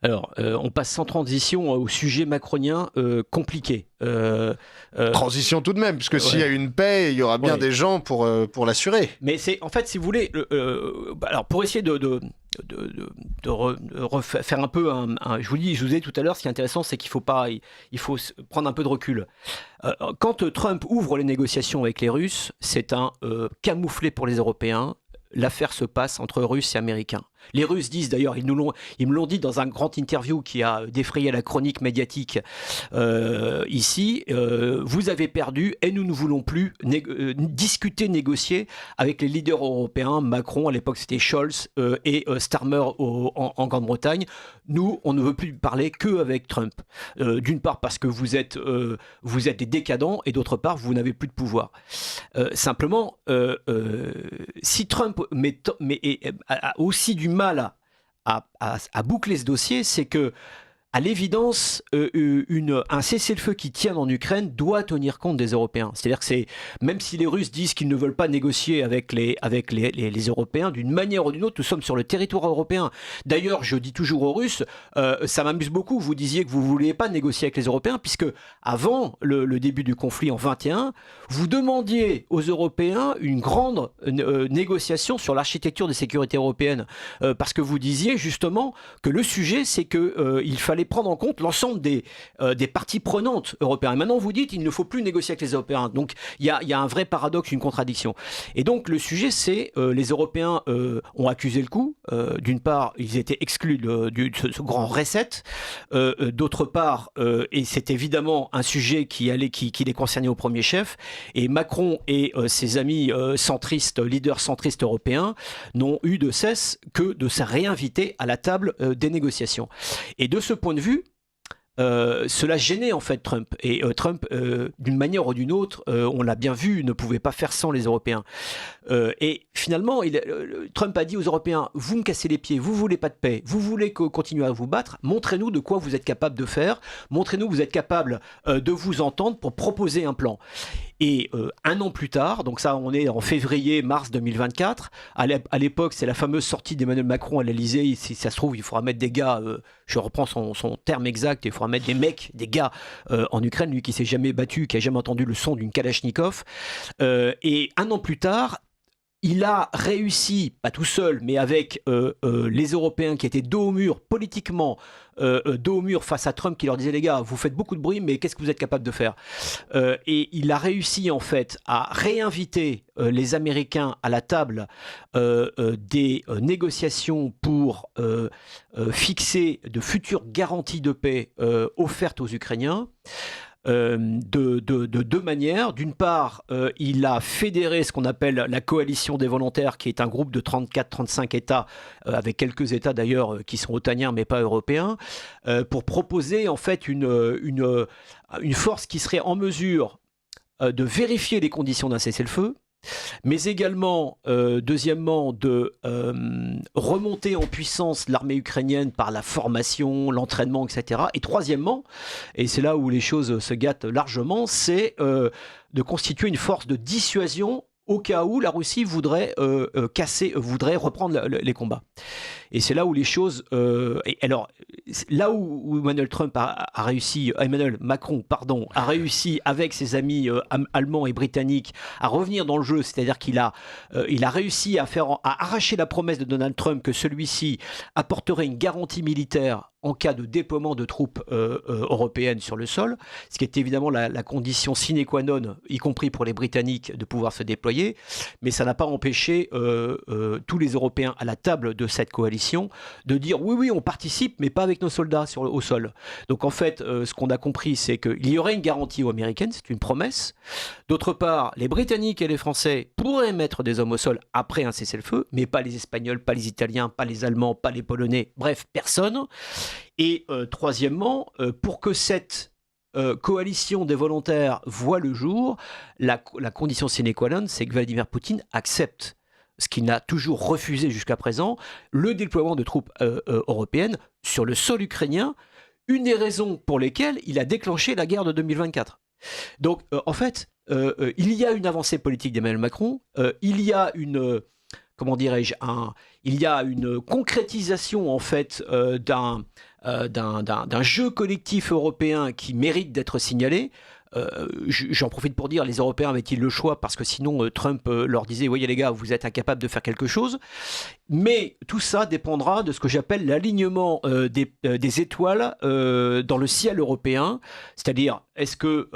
Alors, on passe sans transition au sujet macronien compliqué. Transition tout de même, puisque s'il y a une paix, il y aura bien des gens pour l'assurer. Mais c'est, en fait, si vous voulez, alors pour essayer de refaire un peu je vous disais tout à l'heure, ce qui est intéressant, c'est qu'il faut prendre un peu de recul. Quand Trump ouvre les négociations avec les Russes, c'est un camouflet pour les Européens. L'affaire se passe entre Russes et Américains. Les Russes disent d'ailleurs, ils me l'ont dit dans un grand interview qui a défrayé la chronique médiatique ici, vous avez perdu et nous ne voulons plus discuter, négocier avec les leaders européens, Macron, à l'époque c'était Scholz et Starmer en Grande-Bretagne. Nous, on ne veut plus parler qu'avec Trump. D'une part parce que vous êtes des décadents, et d'autre part, vous n'avez plus de pouvoir. Simplement, si Trump a aussi du mal à boucler ce dossier, c'est que, à l'évidence, un cessez-le-feu qui tient en Ukraine doit tenir compte des Européens. C'est-à-dire que même si les Russes disent qu'ils ne veulent pas négocier avec les Européens, d'une manière ou d'une autre, nous sommes sur le territoire européen. D'ailleurs, je dis toujours aux Russes, ça m'amuse beaucoup, vous disiez que vous ne vouliez pas négocier avec les Européens, puisque avant le début du conflit en 21, vous demandiez aux Européens une grande négociation sur l'architecture de sécurité européenne, parce que vous disiez justement que le sujet, c'est qu'il fallait prendre en compte l'ensemble des parties prenantes européennes. Maintenant, vous dites qu'il ne faut plus négocier avec les Européens. Donc, il y a un vrai paradoxe, une contradiction. Et donc, le sujet, c'est les Européens ont accusé le coup. D'une part, ils étaient exclus de ce grand reset. D'autre part, et c'est évidemment un sujet qui les concernait au premier chef, et Macron et ses amis leaders centristes européens, n'ont eu de cesse que de se réinviter à la table des négociations. Et de ce point de vue, cela gênait en fait Trump. Et Trump, d'une manière ou d'une autre, on l'a bien vu, ne pouvait pas faire sans les Européens. Et finalement, Trump a dit aux Européens, vous me cassez les pieds, vous voulez pas de paix, vous voulez continuer à vous battre, montrez-nous de quoi vous êtes capable de faire, montrez-nous que vous êtes capable de vous entendre pour proposer un plan. Et un an plus tard, donc ça on est en février-mars 2024, à l'époque c'est la fameuse sortie d'Emmanuel Macron à l'Elysée, si ça se trouve il faudra mettre des gars, je reprends son terme exact, il faudra mettre des gars en Ukraine, lui qui s'est jamais battu, qui a jamais entendu le son d'une Kalachnikov, et un an plus tard, il a réussi, pas tout seul, mais avec les Européens qui étaient dos au mur politiquement, dos au mur face à Trump qui leur disait les gars, vous faites beaucoup de bruit, mais qu'est-ce que vous êtes capable de faire ? Et il a réussi en fait à réinviter les Américains à la table des négociations pour fixer de futures garanties de paix offertes aux Ukrainiens. De deux manières. D'une part, il a fédéré ce qu'on appelle la coalition des volontaires, qui est un groupe de 34-35 États, avec quelques États d'ailleurs qui sont otaniens mais pas européens, pour proposer en fait une force qui serait en mesure de vérifier les conditions d'un cessez-le-feu, mais également, deuxièmement, de remonter en puissance l'armée ukrainienne par la formation, l'entraînement, etc. Et troisièmement, et c'est là où les choses se gâtent largement, c'est de constituer une force de dissuasion au cas où la Russie voudrait voudrait reprendre les combats. Et c'est là où les choses... alors, là où Emmanuel Macron a réussi avec ses amis allemands et britanniques à revenir dans le jeu, c'est-à-dire qu'il a réussi à arracher la promesse de Donald Trump que celui-ci apporterait une garantie militaire en cas de déploiement de troupes européennes sur le sol, ce qui est évidemment la condition sine qua non, y compris pour les Britanniques, de pouvoir se déployer, mais ça n'a pas empêché tous les Européens à la table de cette coalition de dire oui, on participe, mais pas avec nos soldats au sol. Donc en fait, ce qu'on a compris, c'est qu'il y aurait une garantie aux Américaines, c'est une promesse. D'autre part, les Britanniques et les Français pourraient mettre des hommes au sol après un cessez-le-feu, mais pas les Espagnols, pas les Italiens, pas les Allemands, pas les Polonais, bref, personne. Et troisièmement, pour que cette coalition des volontaires voit le jour, la condition sine qua non, c'est que Vladimir Poutine accepte, ce qu'il n'a toujours refusé jusqu'à présent, le déploiement de troupes européennes sur le sol ukrainien, une des raisons pour lesquelles il a déclenché la guerre de 2024. Donc, en fait, il y a une avancée politique d'Emmanuel Macron, il y a une... comment dirais-je, il y a une concrétisation en fait d'un jeu collectif européen qui mérite d'être signalé. J'en profite pour dire, les Européens avaient-ils le choix, parce que sinon Trump leur disait, voyez les gars, vous êtes incapables de faire quelque chose. Mais tout ça dépendra de ce que j'appelle l'alignement des étoiles dans le ciel européen, c'est-à-dire est-ce que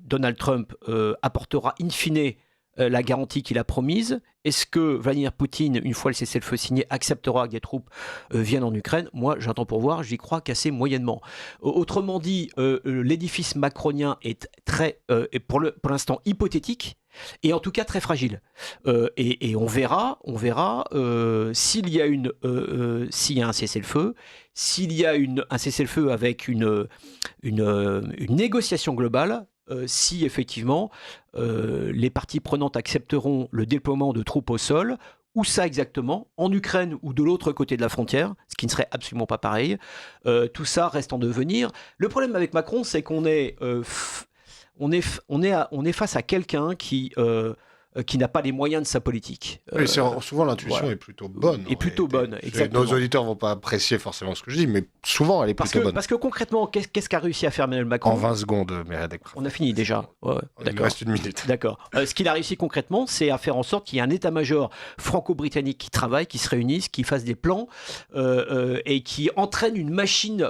Donald Trump apportera in fine la garantie qu'il a promise? Est-ce que Vladimir Poutine, une fois le cessez-le-feu signé, acceptera que des troupes viennent en Ukraine? Moi, j'attends pour voir, j'y crois qu'assez moyennement. Autrement dit, l'édifice macronien est pour l'instant hypothétique, et en tout cas très fragile. Et on verra s'il y a un cessez-le-feu, s'il y a un cessez-le-feu avec une négociation globale, si effectivement les parties prenantes accepteront le déploiement de troupes au sol. Où ça exactement? En Ukraine ou de l'autre côté de la frontière, ce qui ne serait absolument pas pareil. Tout ça reste en devenir. Le problème avec Macron, c'est qu'on est face à quelqu'un qui n'a pas les moyens de sa politique. Oui, souvent l'intuition est plutôt bonne. Et plutôt bonne, exactement. Nos auditeurs ne vont pas apprécier forcément ce que je dis, mais souvent elle est plutôt bonne. Parce que concrètement, qu'est-ce qu'a réussi à faire Emmanuel Macron? En 20 secondes, Meredek. On a fini déjà. Ouais, il reste une minute. D'accord. Ce qu'il a réussi concrètement, c'est à faire en sorte qu'il y ait un état-major franco-britannique qui travaille, qui se réunisse, qui fasse des plans et qui entraîne une machine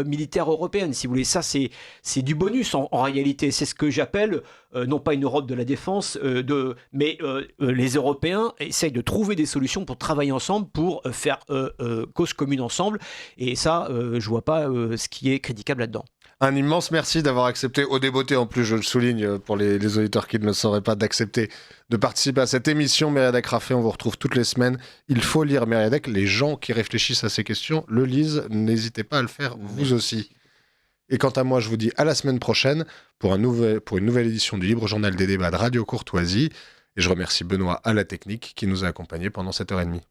militaire européenne, si vous voulez. Ça, c'est du bonus en réalité. C'est ce que j'appelle, non pas une Europe de la défense, mais les Européens essayent de trouver des solutions pour travailler ensemble, pour faire cause commune ensemble. Et ça, je vois pas ce qui est critiquable là-dedans. Un immense merci d'avoir accepté, au débeauté en plus, je le souligne pour les auditeurs qui ne le sauraient pas, d'accepter de participer à cette émission. Meredek Raffé, on vous retrouve toutes les semaines. Il faut lire Meredek. Les gens qui réfléchissent à ces questions le lisent. N'hésitez pas à le faire vous aussi. Et quant à moi, je vous dis à la semaine prochaine pour une nouvelle édition du Libre Journal des débats de Radio Courtoisie. Et je remercie Benoît à la technique qui nous a accompagnés pendant cette heure et demie.